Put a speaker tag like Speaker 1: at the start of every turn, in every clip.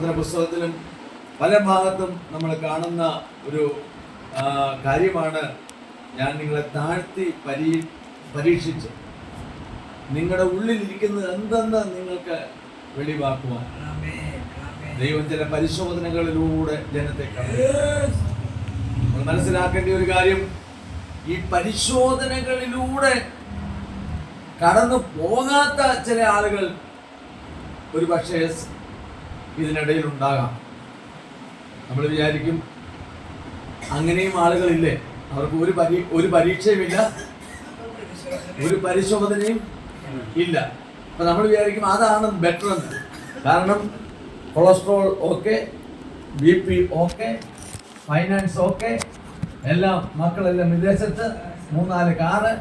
Speaker 1: ആവർത്തന പുസ്തകത്തിലും പല ഭാഗത്തും നമ്മൾ കാണുന്ന ഒരു കാര്യമാണ്, ഞാൻ നിങ്ങളെ താഴ്ത്തി പരീക്ഷിച്ച് നിങ്ങളുടെ ഉള്ളിലിരിക്കുന്നത് എന്തെന്ന് നിങ്ങൾക്ക് വെളിവാക്കുവാൻ ദൈവം ചില പരിശോധനകളിലൂടെ ജനത്തെ നമ്മൾ മനസ്സിലാക്കേണ്ട ഒരു കാര്യം, ഈ പരിശോധനകളിലൂടെ കടന്നു പോകാത്ത ചില ആളുകൾ ഒരു പക്ഷേ ഇതിനിടയിൽ ഉണ്ടാകാം. നമ്മൾ വിചാരിക്കും അങ്ങനെയും ആളുകളില്ലേ, അവർക്ക് ഒരു പരീക്ഷയുമില്ല, ഒരു പരിശോധനയും ഇല്ല. അപ്പൊ നമ്മൾ വിചാരിക്കും അതാണ് ബെറ്റർ എന്ന്. കാരണം cholesterol okay, BP okay, finance okay, എല്ലാം മക്കളെല്ലാം വിദേശത്ത്, 3-4 കാറ്,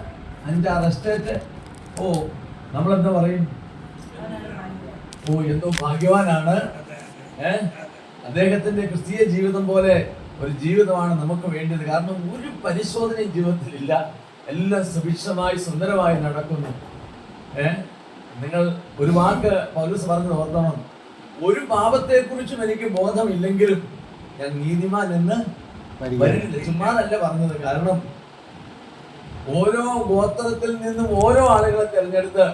Speaker 1: 5-6 എസ്റ്റേറ്റ്. നമ്മളെന്താ പറയും, എന്തോ ഭാഗ്യവാനാണ്, അദ്ദേഹത്തിന്റെ ക്രിസ്തീയ ജീവിതം പോലെ ഒരു ജീവിതമാണ് നമുക്ക് വേണ്ടത്. കാരണം ഒരു പരിശോധനയും ജീവിതത്തിലില്ല, എല്ലാം സുഭിക്ഷമായി സുന്ദരമായി നടക്കുന്നു. നിങ്ങൾ ഒരു വാക്ക് പൗലോസ് പറഞ്ഞത് ഓർക്കണം, ഒരു പാപത്തെ കുറിച്ചും എനിക്ക് ബോധമില്ലെങ്കിലും ഞാൻ നീതിമാൻ എന്ന് വരില്ല. ചുമ്മാതല്ല പറഞ്ഞത്. കാരണം ഓരോ ഗോത്രത്തിൽ നിന്നും ഓരോ ആളുകളെ തിരഞ്ഞെടുത്ത്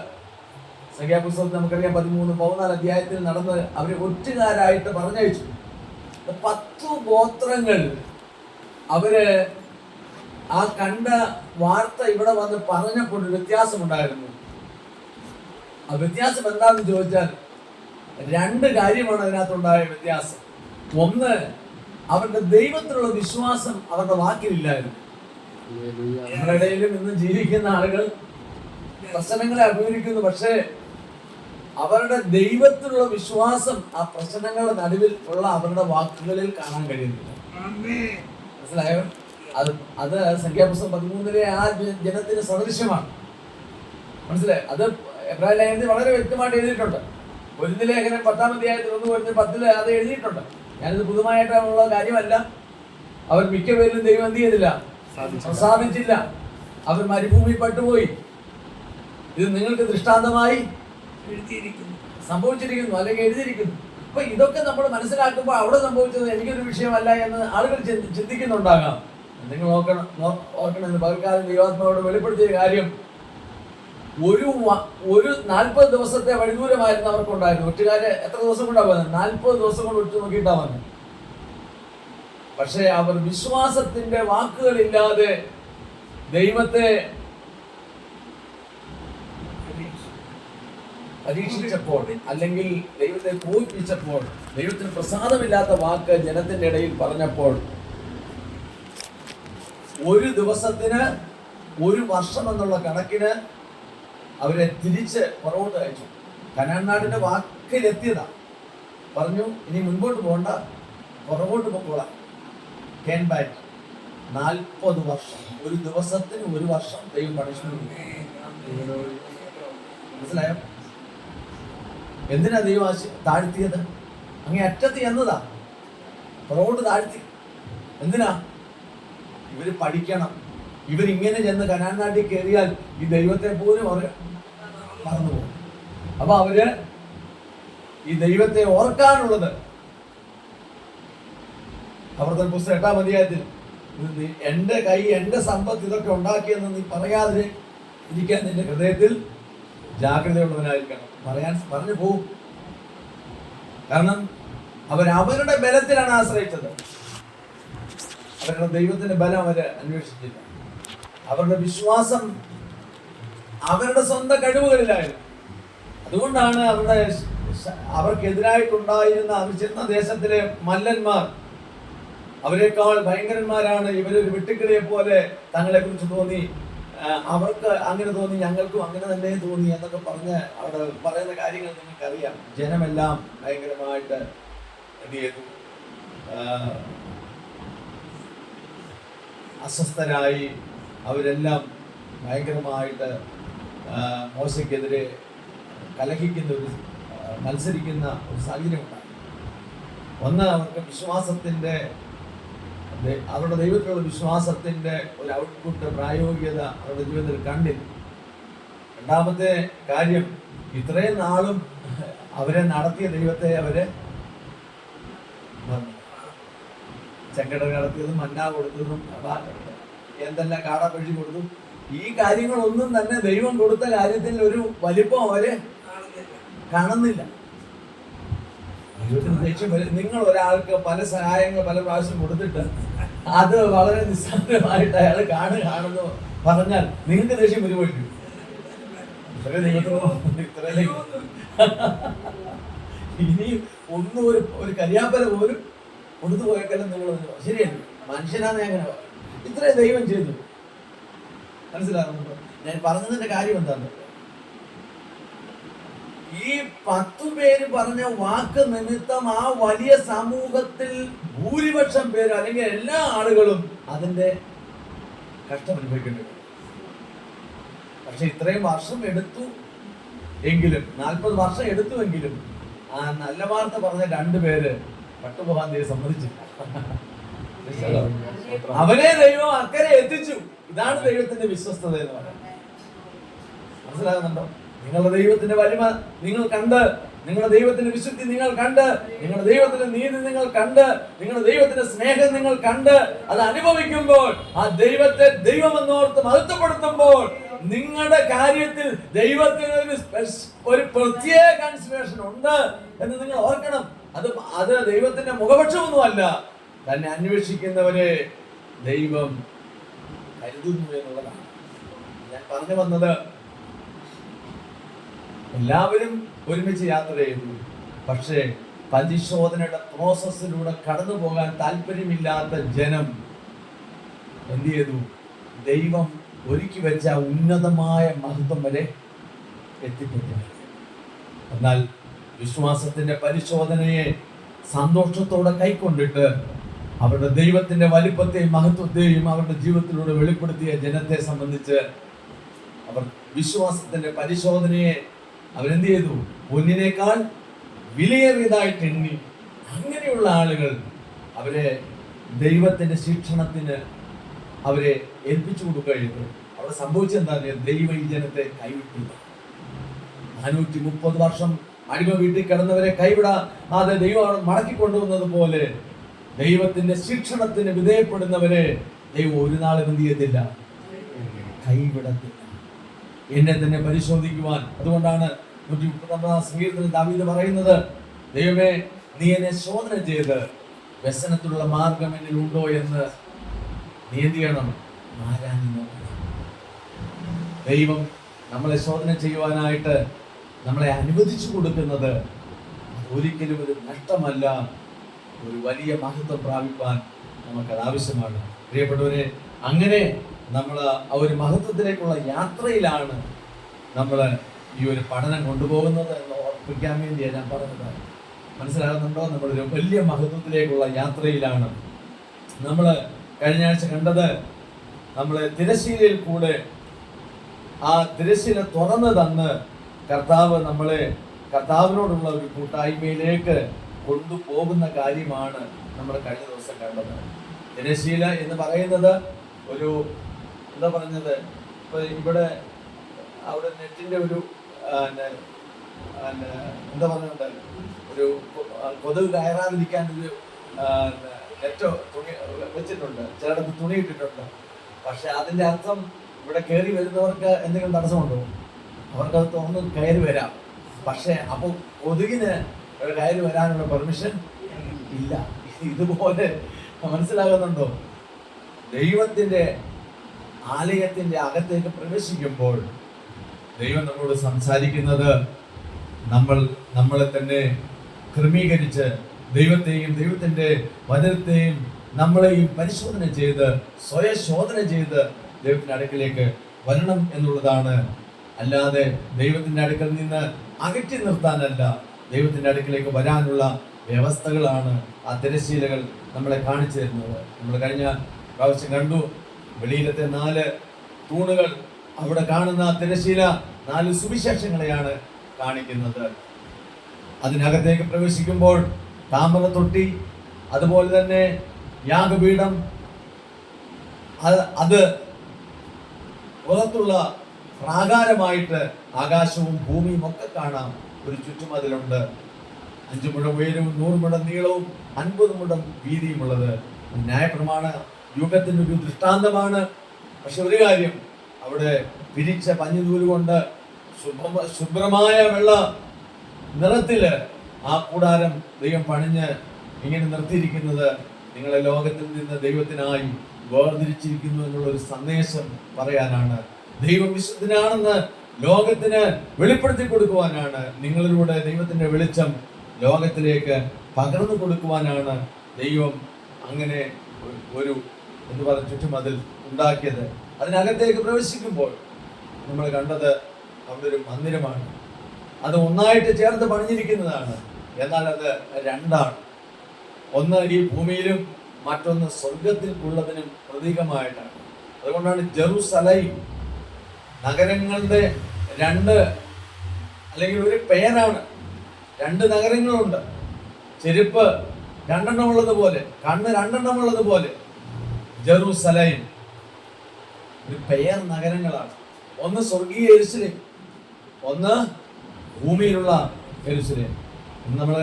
Speaker 1: സംഖ്യാപുസ്തകത്തിൽ നമുക്കറിയാം 13-14 അധ്യായത്തിൽ നടന്ന് അവരെ ഒറ്റുകാരായിട്ട് പറഞ്ഞയച്ചു. 10 ഗോത്രങ്ങൾ അവര് ആ കണ്ട വാർത്ത ഇവിടെ വന്ന് പറഞ്ഞപ്പോൾ വ്യത്യാസമുണ്ടായിരുന്നു. ആ വ്യത്യാസം എന്താണെന്ന് ചോദിച്ചാൽ 2 കാര്യമാണ് അതിനകത്തുണ്ടായ വ്യത്യാസം. ഒന്ന്, അവരുടെ ദൈവത്തിലുള്ള വിശ്വാസം അവരുടെ വാക്കിലില്ലായിരുന്നു. നമ്മുടെ ഇടയിലും ഇന്ന് ജീവിക്കുന്ന ആളുകൾ പ്രശ്നങ്ങളെ അഭിമുഖീകരിക്കുന്നു, പക്ഷേ അവരുടെ ദൈവത്തിലുള്ള വിശ്വാസം ആ പ്രശ്നങ്ങളുടെ നടുവിൽ ഉള്ള അവരുടെ വാക്കുകളിൽ കാണാൻ കഴിയുന്നില്ല. മനസ്സിലായോ? അത് സംഖ്യാപുസ്തകം 13 ആ ജനത്തിന് സദൃശ്യമാണ്. മനസ്സിലായി? അത് എബ്രായ ലേഖനത്തിൽ വളരെ വ്യക്തമായിട്ട് എഴുതിയിട്ടുണ്ട്. കൊരിന്ത്യർ ലേഖനം 10-ാം അധ്യായത്തിൽ 1-10 അത് എഴുതിയിട്ടുണ്ട്. ഞാനിത് പുതുമായിട്ടുള്ള കാര്യമല്ല. അവർ മിക്ക പേരിലും ദൈവം എന്ത് ചെയ്തില്ല, പ്രസാദിച്ചില്ല. അവർ മരുഭൂമി പട്ടുപോയി. ഇത് നിങ്ങൾക്ക് ദൃഷ്ടാന്തമായി സംഭവിച്ചിരിക്കുന്നു, അല്ലെങ്കിൽ എഴുതിയിരിക്കുന്നു. അപ്പൊ ഇതൊക്കെ നമ്മൾ മനസ്സിലാക്കുമ്പോൾ അവിടെ സംഭവിച്ചത് എനിക്കൊരു വിഷയമല്ല എന്ന് ആളുകൾ ചിന്തിക്കുന്നുണ്ടാകാം. നിങ്ങൾ ഓർക്കണം, പകൽക്കാലം ദൈവാത്മാവോട് വെളിപ്പെടുത്തിയ കാര്യം, ഒരു 40 ദിവസത്തെ വഴിദൂരമായിരുന്നു അവർക്കുണ്ടായിരുന്നു. ഒറ്റുകാര് എത്ര ദിവസം കൊണ്ടാ വന്നത്? 40 ദിവസം കൊണ്ട് ഒറ്റ നോക്കിയിട്ടാ വന്നത്. പക്ഷെ അവർ വിശ്വാസത്തിന്റെ വാക്കുകളില്ലാതെ ദൈവത്തെ പരീക്ഷിച്ചപ്പോൾ, അല്ലെങ്കിൽ ദൈവത്തെ കോപിപ്പിച്ചപ്പോൾ, ദൈവത്തിന് പ്രസാദമില്ലാത്ത വാക്ക് ജനത്തിന്റെ ഇടയിൽ പറഞ്ഞപ്പോൾ, ഒരു ദിവസത്തിന് 1 വർഷം എന്നുള്ള കണക്കിന് അവരെ തിരിച്ച് പുറകോട്ട് അയച്ചു. കനാൻ നാടിന്റെ വാക്കിലെത്തിയതാ. പറഞ്ഞു, ഇനി മുൻപോട്ട് പോകണ്ട, പുറകോട്ട് പോകോളാം. 40 വർഷം, ഒരു ദിവസത്തിന് 1 വർഷം ദൈവം പണിഷ്മെന്റ്. മനസ്സിലായോ? എന്തിനാ ദൈവം താഴ്ത്തിയത്? അങ്ങേ അറ്റത്ത് എന്നതാ, പുറകോട്ട് താഴ്ത്തി. എന്തിനാ? ഇവര് പഠിക്കണം. ഇവരിങ്ങനെ ചെന്ന് കനാൻ നാട്ടിൽ കയറിയാൽ ഈ ദൈവത്തെ പോലും അവർ മറന്നുപോകും. അപ്പൊ അവര് ഈ ദൈവത്തെ ഓർക്കാനുള്ളത്, ആവർത്തന പുസ്തകം 8-ാം അധ്യായത്തിൽ, എന്റെ കൈ, എന്റെ സമ്പത്ത് ഇതൊക്കെ ഉണ്ടാക്കിയെന്ന് നീ പറയാതെ ഇരിക്കാൻ നിന്റെ ഹൃദയത്തിൽ ജാഗ്രതയുള്ളവനായിരിക്കണം. പറഞ്ഞു പോവും. കാരണം അവരുടെ ബലത്തിലാണ് ആശ്രയിച്ചത്. അവരുടെ ദൈവത്തിന്റെ ബലം അവര് അന്വേഷിച്ചില്ല. അവരുടെ വിശ്വാസം അവരുടെ സ്വന്തം കഴിവുകളിലായിരുന്നു. അതുകൊണ്ടാണ് അവർക്കെതിരായിട്ടുണ്ടായിരുന്ന അവർ ചെന്ന ദേശത്തിലെ മല്ലന്മാർ അവരെക്കാൾ ഭയങ്കരന്മാരാണ്. ഇവരൊരു വെട്ടുക്കിളിയെ പോലെ തങ്ങളെ കുറിച്ച് തോന്നി, അവർക്ക് അങ്ങനെ തോന്നി, ഞങ്ങൾക്കും അങ്ങനെ തന്നെ തോന്നി എന്നൊക്കെ പറഞ്ഞ് അവിടെ പറയുന്ന കാര്യങ്ങൾ നിങ്ങൾക്കറിയാം. ജനമെല്ലാം ഭയങ്കരമായിട്ട് എന്ത് ചെയ്തു? അസ്വസ്ഥരായി. അവരെല്ലാം ഭയങ്കരമായിട്ട് മോശയ്ക്കെതിരെ കലഹിക്കുന്ന മത്സരിക്കുന്ന ഒരു സാഹചര്യം ഉണ്ടായി. ഒന്ന്, അവർക്ക് വിശ്വാസത്തിന്റെ, അവരുടെ ദൈവത്തിലുള്ള വിശ്വാസത്തിന്റെ ഒരു ഔട്ട്പുട്ട്, പ്രായോഗികത അവരുടെ ജീവിതത്തിൽ കണ്ടില്ല. രണ്ടാമത്തെ കാര്യം, ഇത്രയും നാളും അവരെ നടത്തിയ ദൈവത്തെ അവര് ചെങ്കട കടത്തിയതും മന്ന കൊടുത്തതും എന്തെല്ലാം കാടപ്പഴി കൊടുത്തു. ഈ കാര്യങ്ങളൊന്നും തന്നെ ദൈവം കൊടുത്ത കാര്യത്തിൽ ഒരു വലിപ്പം അവര് കാണുന്നില്ല. നിങ്ങൾ ഒരാൾക്ക് പല സഹായങ്ങൾ പല പ്രാവശ്യം കൊടുത്തിട്ട് അത് വളരെ നിസ്സാരമായിട്ട് അയാൾ കാണുന്നു പറഞ്ഞാൽ നിങ്ങൾക്ക് ദേഷ്യം വരുമ്പോഴും ഇനി ഒന്നും ഒരു കരിയാപ്പല പോലും കൊടുത്തു പോയേക്കാലും നിങ്ങൾ ശരിയല്ല, മനുഷ്യനാണ് അങ്ങനെ ഇത്രയും ദൈവം ചെയ്തു. മനസ്സിലാകുന്നുണ്ടോ ഞാൻ പറഞ്ഞതിന്റെ കാര്യം എന്താണ്? ഈ 10 പേര് പറഞ്ഞ വാക്ക് നിമിത്തം ആ വലിയ സമൂഹത്തിൽ ഭൂരിപക്ഷം പേര് അല്ലെങ്കിൽ എല്ലാ ആളുകളും അതിന്റെ കഷ്ടം അനുഭവിക്കേണ്ടി വരും. പക്ഷെ ഇത്രയും വർഷം എടുത്തു എങ്കിലും 40 വർഷം എടുത്തുവെങ്കിലും ആ നല്ല വാർത്ത പറഞ്ഞ 2 പേര് പട്ടുപോകാൻ സമ്മതിച്ചില്ല. അവനെ ദൈവം അക്കരെ എത്തിച്ചു. ഇതാണ് ദൈവത്തിന്റെ വിശ്വസ്തത എന്ന് പറയുന്നത്. മനസ്സിലാകുന്നുണ്ടോ? നിങ്ങളുടെ ദൈവത്തിന്റെ വലിമ നിങ്ങൾ കണ്ട്, നിങ്ങളുടെ ദൈവത്തിന്റെ വിശുദ്ധി നിങ്ങൾ കണ്ട്, നിങ്ങളുടെ ദൈവത്തിന്റെ നീതി നിങ്ങൾ കണ്ട്, നിങ്ങളുടെ ദൈവത്തിന്റെ സ്നേഹം നിങ്ങൾ കണ്ട് അത് അനുഭവിക്കുമ്പോൾ, ആ ദൈവത്തെ ദൈവമെന്നോർത്ത് മഹത്വപ്പെടുത്തുമ്പോൾ നിങ്ങളുടെ കാര്യത്തിൽ ദൈവത്തിന് ഒരു പ്രത്യേക കൺസിഡറേഷൻ ഉണ്ട് എന്ന് നിങ്ങൾ ഓർക്കണം. അത് ദൈവത്തിന്റെ മുഖപക്ഷമൊന്നുമല്ല. തന്നെ അന്വേഷിക്കുന്നവരെ ദൈവം കരുതുന്നു എന്നുള്ളതാണ് ഞാൻ പറഞ്ഞു വന്നത്. എല്ലാവരും ഒരുമിച്ച് യാത്ര ചെയ്തു. പക്ഷേ പരിശോധനയുടെ പ്രോസസ്സിലൂടെ കടന്നു പോകാൻ താല്പര്യമില്ലാത്ത ജനം എന്ത് ചെയ്തു? ദൈവം ഒരുക്കി വെച്ച ഉന്നതമായ മഹത്വം വരെ എത്തിപ്പെട്ടു. എന്നാൽ വിശ്വാസത്തിന്റെ പരിശോധനയെ സന്തോഷത്തോടെ കൈക്കൊണ്ടിട്ട് അവരുടെ ദൈവത്തിന്റെ വലിപ്പത്തെയും മഹത്വത്തെയും അവരുടെ ജീവിതത്തിലൂടെ വെളിപ്പെടുത്തിയ ജനത്തെ സംബന്ധിച്ച് അവർ വിശ്വാസത്തിന്റെ പരിശോധനയെ അവരെന്ത് ചെയ്തു? പൊന്നിനേക്കാൾ വിലയേറിയതായിട്ട് എണ്ണി. അങ്ങനെയുള്ള ആളുകൾ അവരെ ദൈവത്തിന്റെ ശിക്ഷണത്തിന് അവരെ ഏൽപ്പിച്ചു കൊടുക്കുകയായിരുന്നു. അവിടെ സംഭവിച്ചെന്താ? ദൈവം ഈ ജനത്തെ കൈവിട്ടില്ല. 430 വർഷം അടിമ വീട്ടിൽ കിടന്നവരെ കൈവിടാതെ ദൈവം അവിടെ മടക്കി കൊണ്ടുവന്നത് പോലെ ദൈവത്തിന്റെ ശിക്ഷണത്തിന് വിധേയപ്പെടുന്നവരെ ദൈവം ഒരു നാളും എന്ത് ചെയ്യത്തില്ല, കൈവിടത്തില്ല. എന്നെ തന്നെ പരിശോധിക്കുവാൻ. അതുകൊണ്ടാണ് 139 സംഗീതത്തിൽ ദാവീദ് പറയുന്നത്, ദൈവമേ നീ എന്നെ ശോധന ചെയ്ത് വ്യസനത്തിലുള്ള മാർഗം എന്നിൽ ഉണ്ടോ എന്ന് നീ എന്ത് ചെയ്യണം? ആരാഞ്ഞു നോക്കണം. ദൈവം നമ്മളെ ശോധന ചെയ്യുവാനായിട്ട് നമ്മളെ അനുവദിച്ചു കൊടുക്കുന്നത് ഒരിക്കലും ഒരു നഷ്ടമല്ല, ഒരു വലിയ മഹത്വം പ്രാപിപ്പാൻ നമുക്കത് ആവശ്യമാണ്. പ്രിയപ്പെട്ടവരെ, അങ്ങനെ നമ്മൾ ആ ഒരു മഹത്വത്തിലേക്കുള്ള യാത്രയിലാണ് നമ്മൾ ഈ ഒരു പഠനം കൊണ്ടുപോകുന്നത് എന്ന് ഓർപ്പിക്കാൻ വേണ്ടിയാണ് ഞാൻ പറഞ്ഞത്. മനസ്സിലാകുന്നുണ്ടോ? നമ്മളൊരു വലിയ മഹത്വത്തിലേക്കുള്ള യാത്രയിലാണ്. നമ്മൾ കഴിഞ്ഞ ആഴ്ച കണ്ടത്, നമ്മൾ തിരശ്ശീലയിൽ കൂടെ ആ തിരശ്ശീല തുറന്ന് തന്ന് കർത്താവ് നമ്മളെ കർത്താവിനോടുള്ള ഒരു കൂട്ടായ്മയിലേക്ക് കൊണ്ടുപോകുന്ന കാര്യമാണ് നമ്മൾ കഴിഞ്ഞ ദിവസം കണ്ടത്. തിരശ്ശീല എന്ന് പറയുന്നത് ഒരു എന്താ പറഞ്ഞത്, ഇപ്പൊ ഇവിടെ അവിടെ നെറ്റിന്റെ ഒരു എന്താ പറഞ്ഞുണ്ട്, ഒരു കൊതുക് കയറാതിരിക്കാൻ ഒരു നെറ്റോ തുണി വെച്ചിട്ടുണ്ട്, ചിലടത്ത് തുണി ഇട്ടിട്ടുണ്ട്. പക്ഷെ അതിന്റെ അർത്ഥം ഇവിടെ കയറി വരുന്നവർക്ക് എന്തെങ്കിലും തടസ്സമുണ്ടോ? അവർക്കത് തുറന്ന് കയറി വരാം. പക്ഷെ അപ്പൊ കൊതുകിന് കയറി വരാനുള്ള പെർമിഷൻ ഇല്ല. ഇതുപോലെ മനസ്സിലാകുന്നുണ്ടോ? ദൈവത്തിന്റെ ആലയത്തിന്റെ അകത്തേക്ക് പ്രവേശിക്കുമ്പോൾ ദൈവം നമ്മളോട് സംസാരിക്കുന്നത്, നമ്മളെ തന്നെ ക്രമീകരിച്ച് ദൈവത്തെയും ദൈവത്തിന്റെ വചനത്തെയും നമ്മളെയും പരിശോധന ചെയ്ത് സ്വയം ശോധന ചെയ്ത് ദൈവത്തിന്റെ അടുക്കലേക്ക് വരണം എന്നുള്ളതാണ്. അല്ലാതെ ദൈവത്തിന്റെ അടുക്കൽ നിന്ന് അകറ്റി നിർത്താനല്ല, ദൈവത്തിന്റെ അടുക്കലേക്ക് വരാനുള്ള വ്യവസ്ഥകളാണ് ആ തിരശ്ശീലകൾ നമ്മളെ കാണിച്ചു തരുന്നത്. നമ്മൾ കഴിഞ്ഞ പ്രാവശ്യം കണ്ടു, വെളിയിലത്തെ 4 തൂണുകൾ, അവിടെ കാണുന്ന തിരശ്ശീല 4 സുവിശേഷങ്ങളെയാണ് കാണിക്കുന്നത്. അതിനകത്തേക്ക് പ്രവേശിക്കുമ്പോൾ താമര തൊട്ടി, അതുപോലെ തന്നെ യാഗപീഠം, അത് പുറത്തുള്ള പ്രാകാരമായിട്ട് ആകാശവും ഭൂമിയും ഒക്കെ കാണാം. ഒരു ചുറ്റുമതിലുണ്ട്. 5 മുഴം ഉയരവും 100 മുഴം നീളവും 50 മുഴം വീതിയുമുള്ളത്. ന്യായപ്രമാണ യുഗത്തിൻ്റെ ഒരു ദൃഷ്ടാന്തമാണ്. പക്ഷെ ഒരു കാര്യം, അവിടെ പിരിച്ച പഞ്ഞിനൂല് കൊണ്ട് ശുഭ്രമായ വെള്ള നിറത്തില് ആ കൂടാരം ദൈവം പണിഞ്ഞ് ഇങ്ങനെ നിർത്തിയിരിക്കുന്നത് നിങ്ങളെ ലോകത്തിൽ നിന്ന് ദൈവത്തിനായി വേർതിരിച്ചിരിക്കുന്നു എന്നുള്ളൊരു സന്ദേശം പറയാനാണ്. ദൈവം വിശുദ്ധനാണെന്ന് ലോകത്തിന് വെളിപ്പെടുത്തി കൊടുക്കുവാനാണ്. നിങ്ങളിലൂടെ ദൈവത്തിന്റെ വെളിച്ചം ലോകത്തിലേക്ക് പകർന്നു കൊടുക്കുവാനാണ് ദൈവം അങ്ങനെ ഒരു ചുറ്റുമതിൽ ഉണ്ടാക്കിയത്. അതിനകത്തേക്ക് പ്രവേശിക്കുമ്പോൾ നമ്മൾ കണ്ടത് അവിടെ ഒരു മന്ദിരമാണ്. അത് ഒന്നായിട്ട് ചേർത്ത് പണിഞ്ഞിരിക്കുന്നതാണ്. എന്നാൽ അത് രണ്ടാണ്. ഒന്ന് ഈ ഭൂമിയിലും മറ്റൊന്ന് സ്വർഗത്തിൽ ഉള്ളതിനും പ്രതീകമായിട്ടാണ്. അതുകൊണ്ടാണ് ജെറുസലേം നഗരങ്ങളുടെ രണ്ട് അല്ലെങ്കിൽ ഒരു പേരാണ്. രണ്ട് നഗരങ്ങളുണ്ട്. ചെരുപ്പ് രണ്ടെണ്ണം ഉള്ളതുപോലെ, കണ്ണ് രണ്ടെണ്ണം ഉള്ളതുപോലെ ജെറുസലേം ഒരു പേർ നഗരങ്ങളാണ്. ഒന്ന് സ്വർഗീയ യെരുശലേം, ഒന്ന് ഭൂമിയിലുള്ള യെരുശലേം. നമ്മൾ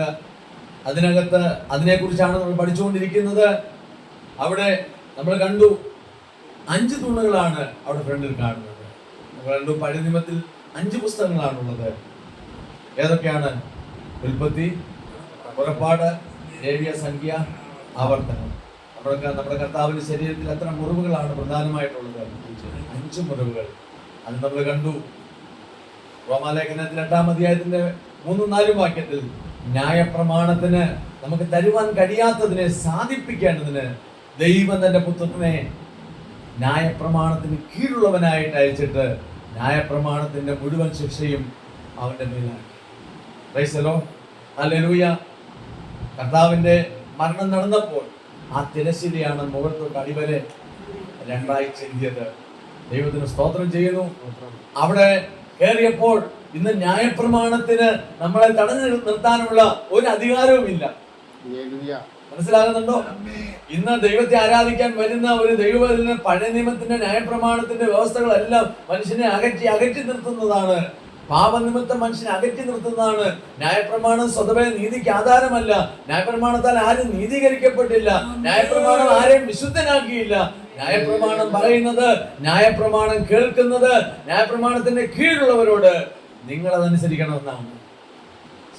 Speaker 1: അതിനകത്ത് അതിനെക്കുറിച്ചാണ് നമ്മൾ പഠിച്ചുകൊണ്ടിരിക്കുന്നത്. അവിടെ നമ്മൾ കണ്ടു 5 തൂണുകളാണ് അവിടെ ഫ്രണ്ടിൽ കാണുന്നത്. നമ്മൾ കണ്ടു പഴയ നിയമത്തിൽ 5 പുസ്തകങ്ങളാണുള്ളത്. ഏതൊക്കെയാണ്? ഉൽപ്പത്തി, പുറപ്പാട്, ലേവ്യ, സംഖ്യ, ആവർത്തനം. നമ്മുടെ കർത്താവിന്റെ ശരീരത്തിൽ എത്ര മുറിവുകളാണ് പ്രധാനമായിട്ടുള്ളത്? 5 മുറിവുകൾ. അത് നമ്മൾ കണ്ടു. റോമാലേഖനത്തിൽ 8-ാം അധ്യായത്തിന്റെ 3-4 വാക്യത്തിൽ ന്യായപ്രമാണത്തിന് നമുക്ക് തരുവാൻ കഴിയാത്തതിനെ സാധിപ്പിക്കേണ്ടതിന് ദൈവം തന്റെ പുത്രനെ ന്യായപ്രമാണത്തിന് കീഴുള്ളവനായിട്ട് അയച്ചിട്ട് ന്യായപ്രമാണത്തിന്റെ മുഴുവൻ ശിക്ഷയും അവന്റെ മേലാക്കി. Praise the Lord, hallelujah. കർത്താവിന്റെ മരണം നടന്നപ്പോൾ ആ തിരശ്ശീലയാണ് മുഖത്തോട്ട് അടിവരെ 2ആയി ചെരിഞ്ഞത്. ദൈവത്തിന് സ്തോത്രം ചെയ്യുന്നു. അവിടെ കയറിയപ്പോൾ ഇന്ന് ന്യായപ്രമാണത്തിന് നമ്മളെ തടഞ്ഞു നിർത്താനുള്ള ഒരു അധികാരവും ഇല്ല. മനസ്സിലാകുന്നുണ്ടോ? ഇന്ന് ദൈവത്തെ ആരാധിക്കാൻ വരുന്ന ഒരു ദൈവത്തിന് പഴയ നിയമത്തിന്റെ ന്യായപ്രമാണത്തിന്റെ വ്യവസ്ഥകളെല്ലാം മനുഷ്യനെ അകറ്റി നിർത്തുന്നതാണ്. പാപനിമിത്തം മനുഷ്യനെ അകറ്റി നിർത്തുന്നതാണ്. ന്യായപ്രമാണം സ്വതവേ നീതിക്ക് ആധാരമല്ല. ന്യായപ്രമാണത്താൽ ആരും നീതീകരിക്കപ്പെട്ടില്ല. ന്യായപ്രമാണം ആരെയും വിശുദ്ധനാക്കിയില്ല. ന്യായപ്രമാണം പറയുന്നത്, ന്യായപ്രമാണം കേൾക്കുന്നത്, ന്യായപ്രമാണത്തിന്റെ കീഴിലുള്ളവരോട് നിങ്ങൾ അതനുസരിക്കണമെന്നാണ്.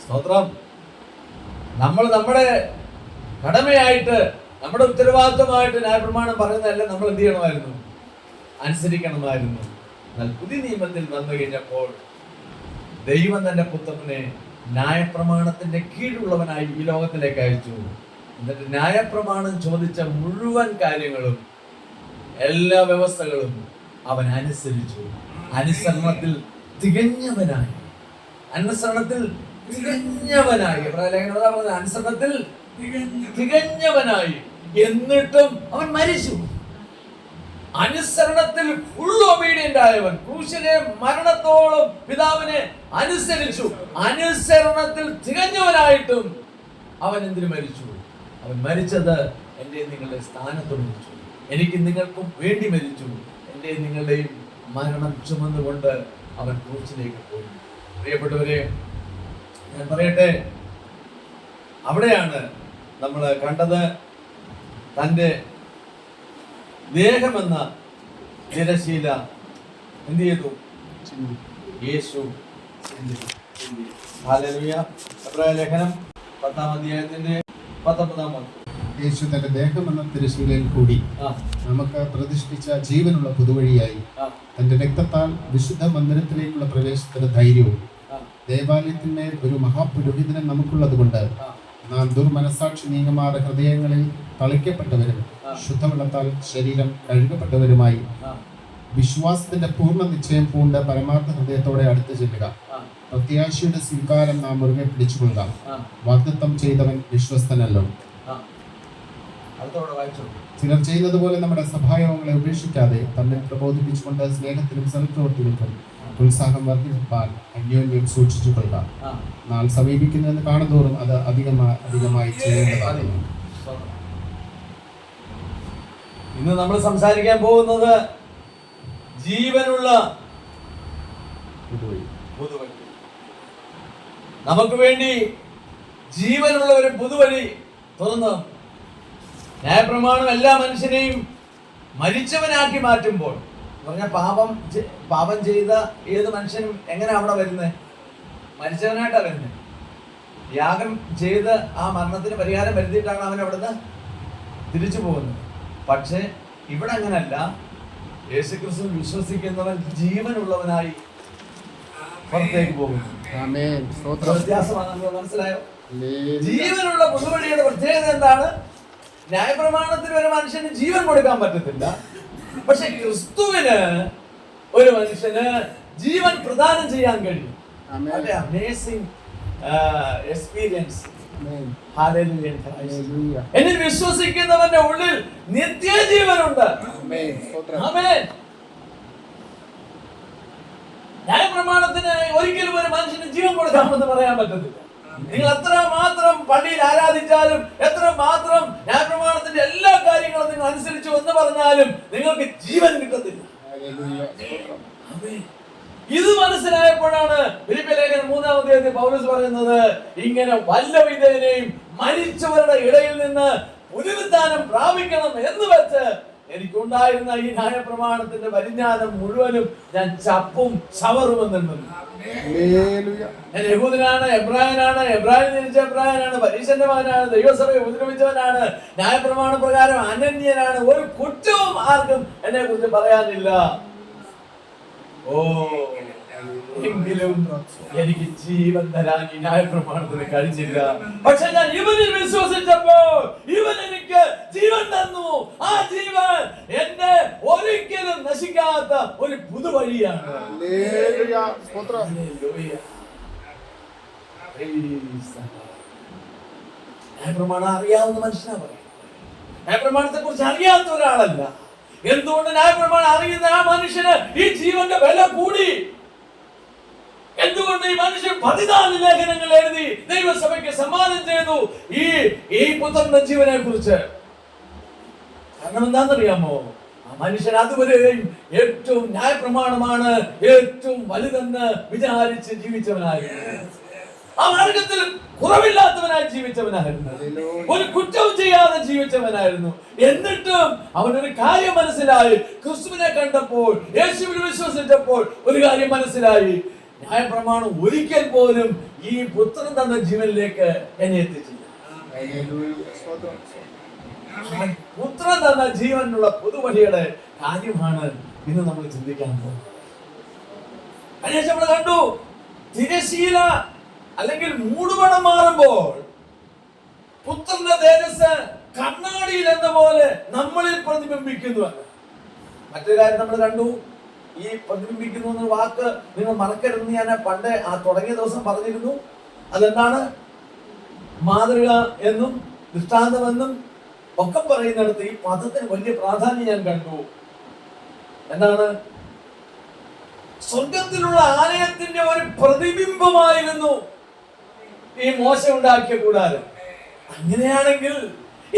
Speaker 1: സ്തോത്രം. നമ്മൾ നമ്മുടെ കടമയായിട്ട്, നമ്മുടെ ഉത്തരവാദിത്വമായിട്ട് ന്യായപ്രമാണം പറയുന്നതല്ല നമ്മൾ എന്ത് ചെയ്യണമായിരുന്നു? അനുസരിക്കണമായിരുന്നു. എന്നാൽ പുതിയ നിയമത്തിൽ വന്നു കഴിഞ്ഞപ്പോൾ ദൈവം തന്റെ പുത്രനെ ന്യായപ്രമാണത്തിന്റെ കീഴിലുള്ളവനായി ഈ ലോകത്തിലേക്ക് അയച്ചു. എന്നിട്ട് ന്യായപ്രമാണം ചോദിച്ച മുഴുവൻ കാര്യങ്ങളും, എല്ലാ വ്യവസ്ഥകളും അവൻ അനുസരിച്ചു. അനുസരണത്തിൽ തികഞ്ഞവനായി. അനുസരണത്തിൽ തികഞ്ഞവനായി. അനുസരണത്തിൽ തികഞ്ഞവനായി. എന്നിട്ടും അവൻ മരിച്ചു. അനുസരണത്തിൽ ഫുൾ ഒബീഡിയന്റ് ആയവൻ ക്രൂശിലെ മരണത്തോളം പിതാവിനെ അനുസരിച്ചു. അനുസരണത്തിൽ തികഞ്ഞവനായിട്ടും അവൻ എന്തിനു മരിച്ചു? അവൻ മരിച്ചത് എൻ്റെ നിങ്ങളുടെ സ്ഥാനത്ത് മരിച്ചു. എനിക്ക് നിങ്ങൾക്കും വേണ്ടി മരിച്ചു. എൻ്റെ നിങ്ങളുടെയും മരണം ചുമന്നുകൊണ്ട് അവൻ ക്രൂശിലേക്ക് പോയി. പ്രിയപ്പെട്ടവരെ, ഞാൻ പറയട്ടെ, അവിടെയാണ് നമ്മൾ കണ്ടത് തൻ്റെ ദേഹമെന്ന തിരശീല എന്ത് ചെയ്തു? യേശു. ഹല്ലേലൂയ. എബ്രായ ലേഖനം 10-ാം അധ്യായത്തിന്റെ 19-ാം വാക്യം.
Speaker 2: യേശു തന്റെ ദേഹമെന്ന തിരശീലയിൽ കൂടി നമുക്ക് പ്രതിഷ്ഠിച്ച ജീവനുള്ള പുതുവഴിയായി തന്റെ രക്തത്താൽ വിശുദ്ധ മന്ദിരത്തിലേക്കുള്ള പ്രവേശനത്തിന് ധൈര്യവും ദേവാലയത്തിന്മേൽ ഒരു മഹാപുരോഹിതനും നമുക്കുള്ളത് കൊണ്ട് നാം ദുർമനസാക്ഷി നീങ്ങുമാറ് ഹൃദയങ്ങളിൽ തളിക്കപ്പെട്ടവരും ശുദ്ധവെള്ളത്താൽ ശരീരം കഴുകപ്പെട്ടവരുമായി വിശ്വാസത്തിന്റെ പൂർണ്ണ നിശ്ചയം പൂണ്ട് പരമാർത്ഥ ഹൃദയത്തോടെ അടുത്ത് ചെല്ലുക. പ്രത്യാശയുടെ സ്വീകാരം നാം മുറുകെ പിടിച്ചുകൊള്ളുക. വാഗ്ദത്തം ചെയ്തവൻ വിശ്വസ്തനല്ലോ. ചിലർ ചെയ്യുന്നത് പോലെ നമ്മുടെ സഭായോഗങ്ങളെ ഉപേക്ഷിക്കാതെ തമ്മിൽ പ്രബോധിപ്പിച്ചുകൊണ്ട് സ്നേഹത്തിലും സൽപ്രവൃത്തികൾക്കും ഉത്സാഹം വർദ്ധിപ്പാൻ അന്യോന്യം സൂക്ഷിച്ചു കൊള്ളുക. നാൾ സമീപിക്കുന്നുവെന്ന് കാണുന്തോറും അത് അധികമായി ചെയ്യേണ്ടതാകുന്നു.
Speaker 1: ഇന്ന് നമ്മൾ സംസാരിക്കാൻ പോകുന്നത് ജീവനുള്ള പുതുവഴി. നമുക്ക് വേണ്ടി ജീവനുള്ള ഒരു പുതുവഴി തുറന്നു ന്യായപ്രമാണം എല്ലാ മനുഷ്യനെയും മരിച്ചവനാക്കി മാറ്റുമ്പോൾ പറഞ്ഞ പാപം ചെയ്ത ഏത് മനുഷ്യനും എങ്ങനെ അവിടെ വരുന്നത്? മരിച്ചവനായിട്ടാ വരുന്നത്. യാഗം ചെയ്ത് ആ മരണത്തിന് പരിഹാരം വരുത്തിയിട്ടാണ് അവൻ അവിടുന്ന് തിരിച്ചു പോകുന്നത്. പക്ഷെ ഇവിടെ അങ്ങനല്ല. യേശുക്രിസ്തു വിശ്വസിക്കുന്നവൻ ജീവനുള്ളവനായി പുറത്തേക്ക് പോകുന്നു. വ്യത്യാസമാണ്. നമ്മൾ മനസ്സിലായോ? ജീവനുള്ള പുതുവഴിയുടെ പ്രത്യേകത എന്താണ്? ന്യായപ്രമാണത്തിന് ഒരു മനുഷ്യന് ജീവൻ കൊടുക്കാൻ പറ്റത്തില്ല. പക്ഷെ ക്രിസ്തുവിന് ഒരു മനുഷ്യന് ജീവൻ പ്രദാനം ചെയ്യാൻ കഴിയും. Amazing experience. എന്നിൽ വിശ്വസിക്കുന്നവന്റെ ഉള്ളിൽ നിത്യജീവനുണ്ട്. ന്യായപ്രമാണത്തിന് ഒരിക്കലും ഒരു മനുഷ്യന് ജീവൻ കൊടുക്കാമെന്ന് പറയാൻ പറ്റത്തില്ല. നിങ്ങൾ എത്ര മാത്രം പള്ളിയിൽ ആരാധിച്ചാലും, എത്ര മാത്രം ന്യായപ്രമാണത്തിന്റെ എല്ലാ കാര്യങ്ങളും നിങ്ങൾ അനുസരിച്ചു എന്ന് പറഞ്ഞാലും നിങ്ങൾക്ക് ജീവൻ കിട്ടത്തില്ല. ഇത് മനസ്സിലായപ്പോഴാണ് ഫിലിപ്പിയ ലേഖനം 3-ാം അധ്യായത്തിൽ പൗലോസ് പറയുന്നത്, ഇങ്ങനെ വല്ല വിധേനയും മരിച്ചവരുടെ ഇടയിൽ നിന്ന് പുനരുദ്ധാനം പ്രാപിക്കണം എന്ന് വെച്ച് എനിക്കുണ്ടായിരുന്ന ഈ ന്യായപ്രമാണത്തിന്റെ പരിജ്ഞാനം മുഴുവനും ഞാൻ ചപ്പും ചവറുമെന്നുണ്ട്. ഞാൻ യഹൂദനാണ്, എബ്രായനാണ്, എബ്രായൻ ജനിച്ച എബ്രായനാണ്, പരീശന്റെ മകനാണ്, ദൈവസഭയെ ഉപദ്രവിച്ചവനാണ്, ന്യായപ്രമാണ പ്രകാരം അനന്യനാണ്, ഒരു കുറ്റവും ആർക്കും എന്നെ കുറിച്ച് പറയാനില്ല. എങ്കിലും എനിക്ക് ജീവൻ തരാൻ ഈ ന്യായപ്രമാണത്തിന് കഴിഞ്ഞില്ല. പക്ഷെ ഞാൻ ഇവനിൽ വിശ്വസിച്ചപ്പോൾ ഇവൻ എനിക്ക് ജീവൻ തന്നു. ആ ജീവൻ എന്നെ ഒരിക്കലും നശിക്കാത്ത ഒരു പുതുവഴിയാണ്. ന്യായപ്രമാണം അറിയാവുന്ന മനുഷ്യനാ പറയും. ന്യായപ്രമാണത്തെ കുറിച്ച് അറിയാത്ത ഒരാളല്ല. എന്തുകൊണ്ട്? ന്യായപ്രമാണം അറിയുന്ന ആ മനുഷ്യന് ഈ ജീവന്റെ വില കൂടി. എന്തുകൊണ്ട്? ഈ മനുഷ്യൻ 14 ലേഖനങ്ങൾ എഴുതി ദൈവസഭയ്ക്ക് സമ്മാനം ചെയ്തു ഈ പുത്രന്റെ ജീവനെ കുറിച്ച്. കാരണം എന്താണെന്നറിയാമോ? ആ മനുഷ്യൻ അതുവരെയും ഏറ്റവും ന്യായപ്രമാണമാണ് ഏറ്റവും വലുതെന്ന് വിചാരിച്ച് ജീവിച്ചവനായിരുന്നു. ആ മാർഗത്തിൽ കുറവില്ലാത്തവനായി ജീവിച്ചവനായിരുന്നു. ഒരു കുറ്റവും ചെയ്യാതെ ജീവിച്ചവനായിരുന്നു. എന്നിട്ടും അവനൊരു കാര്യം മനസ്സിലായി. ക്രിസ്തുവിനെ കണ്ടപ്പോൾ, യേശുവിനെ വിശ്വസിച്ചപ്പോൾ ഒരു കാര്യം മനസ്സിലായി. ന്യായപ്രമാണം ഒരിക്കൽ പോലും ഈ പുത്രൻ തന്ന ജീവനിലേക്ക് എന്നെ എത്തിച്ചില്ല. പുത്രൻ തന്ന ജീവനുള്ള പുതുവഴിയുടെ കാര്യമാണ് ഇന്ന് നമ്മൾ ചിന്തിക്കാൻ പോകുന്നത്. അതിനുശേഷം നമ്മൾ കണ്ടു, തിരശീല അല്ലെങ്കിൽ മൂടുപടം മാറുമ്പോൾ പുത്രന്റെ തേജസ് കണ്ണാടിയിൽ എന്ന പോലെ നമ്മളിൽ പ്രതിബിംബിക്കുന്നു. മറ്റൊരു കാര്യം നമ്മൾ കണ്ടു, ഈ പ്രതിബിംബിക്കുന്നു എന്ന വാക്ക് നിങ്ങൾ മറക്കരുതെന്ന് ഞാൻ പണ്ട് തുടങ്ങിയ ദിവസം പറഞ്ഞിരുന്നു. അതെന്താണ്? മാതൃക എന്നും ദൃഷ്ടാന്തമെന്നും ഒക്കെ പറയുന്നിടത്ത് ഈ പദത്തിന് വലിയ പ്രാധാന്യം ഞാൻ കണ്ടു. എന്താണ്? സ്വർഗത്തിലുള്ള ആലയത്തിന്റെ ഒരു പ്രതിബിംബമായിരുന്നു ഈ മോശ ഉണ്ടാക്കിയ കൂടാരം. അങ്ങനെയാണെങ്കിൽ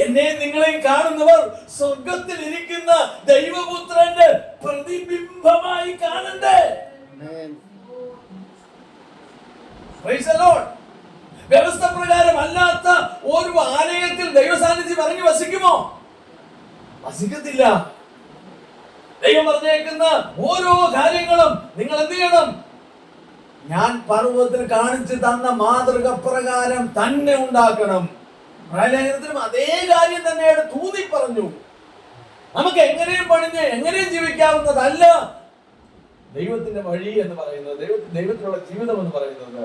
Speaker 1: എന്നെ നിങ്ങളെയും കാണുന്നവർ സ്വർഗത്തിൽ ഇരിക്കുന്ന ദൈവപുത്രന്റെ പ്രതിബിംബമായി കാണണ്ടേ? വ്യവസ്ഥ പ്രകാരം അല്ലാത്ത ഒരു ആലയത്തിൽ ദൈവസാന്നിധ്യം ഇറങ്ങി വസിക്കുമോ? വസിക്കത്തില്ല. ദൈവം പറഞ്ഞേക്കുന്ന ഓരോ കാര്യങ്ങളും നിങ്ങൾ എന്ത് ചെയ്യണം? ഞാൻ പർവ്വതത്തിൽ കാണിച്ചു തന്ന മാതൃക പ്രകാരം തന്നെ ഉണ്ടാക്കണം. ലേഖനത്തിലും അതേ കാര്യം തന്നെയാണ് തൂതി പറഞ്ഞു. നമുക്ക് എങ്ങനെയും പണിഞ്ഞ് എങ്ങനെയും ജീവിക്കാവുന്നതല്ല ദൈവത്തിന്റെ വഴി എന്ന് പറയുന്നത്, ദൈവത്തിലുള്ള ജീവിതം എന്ന് പറയുന്നത്.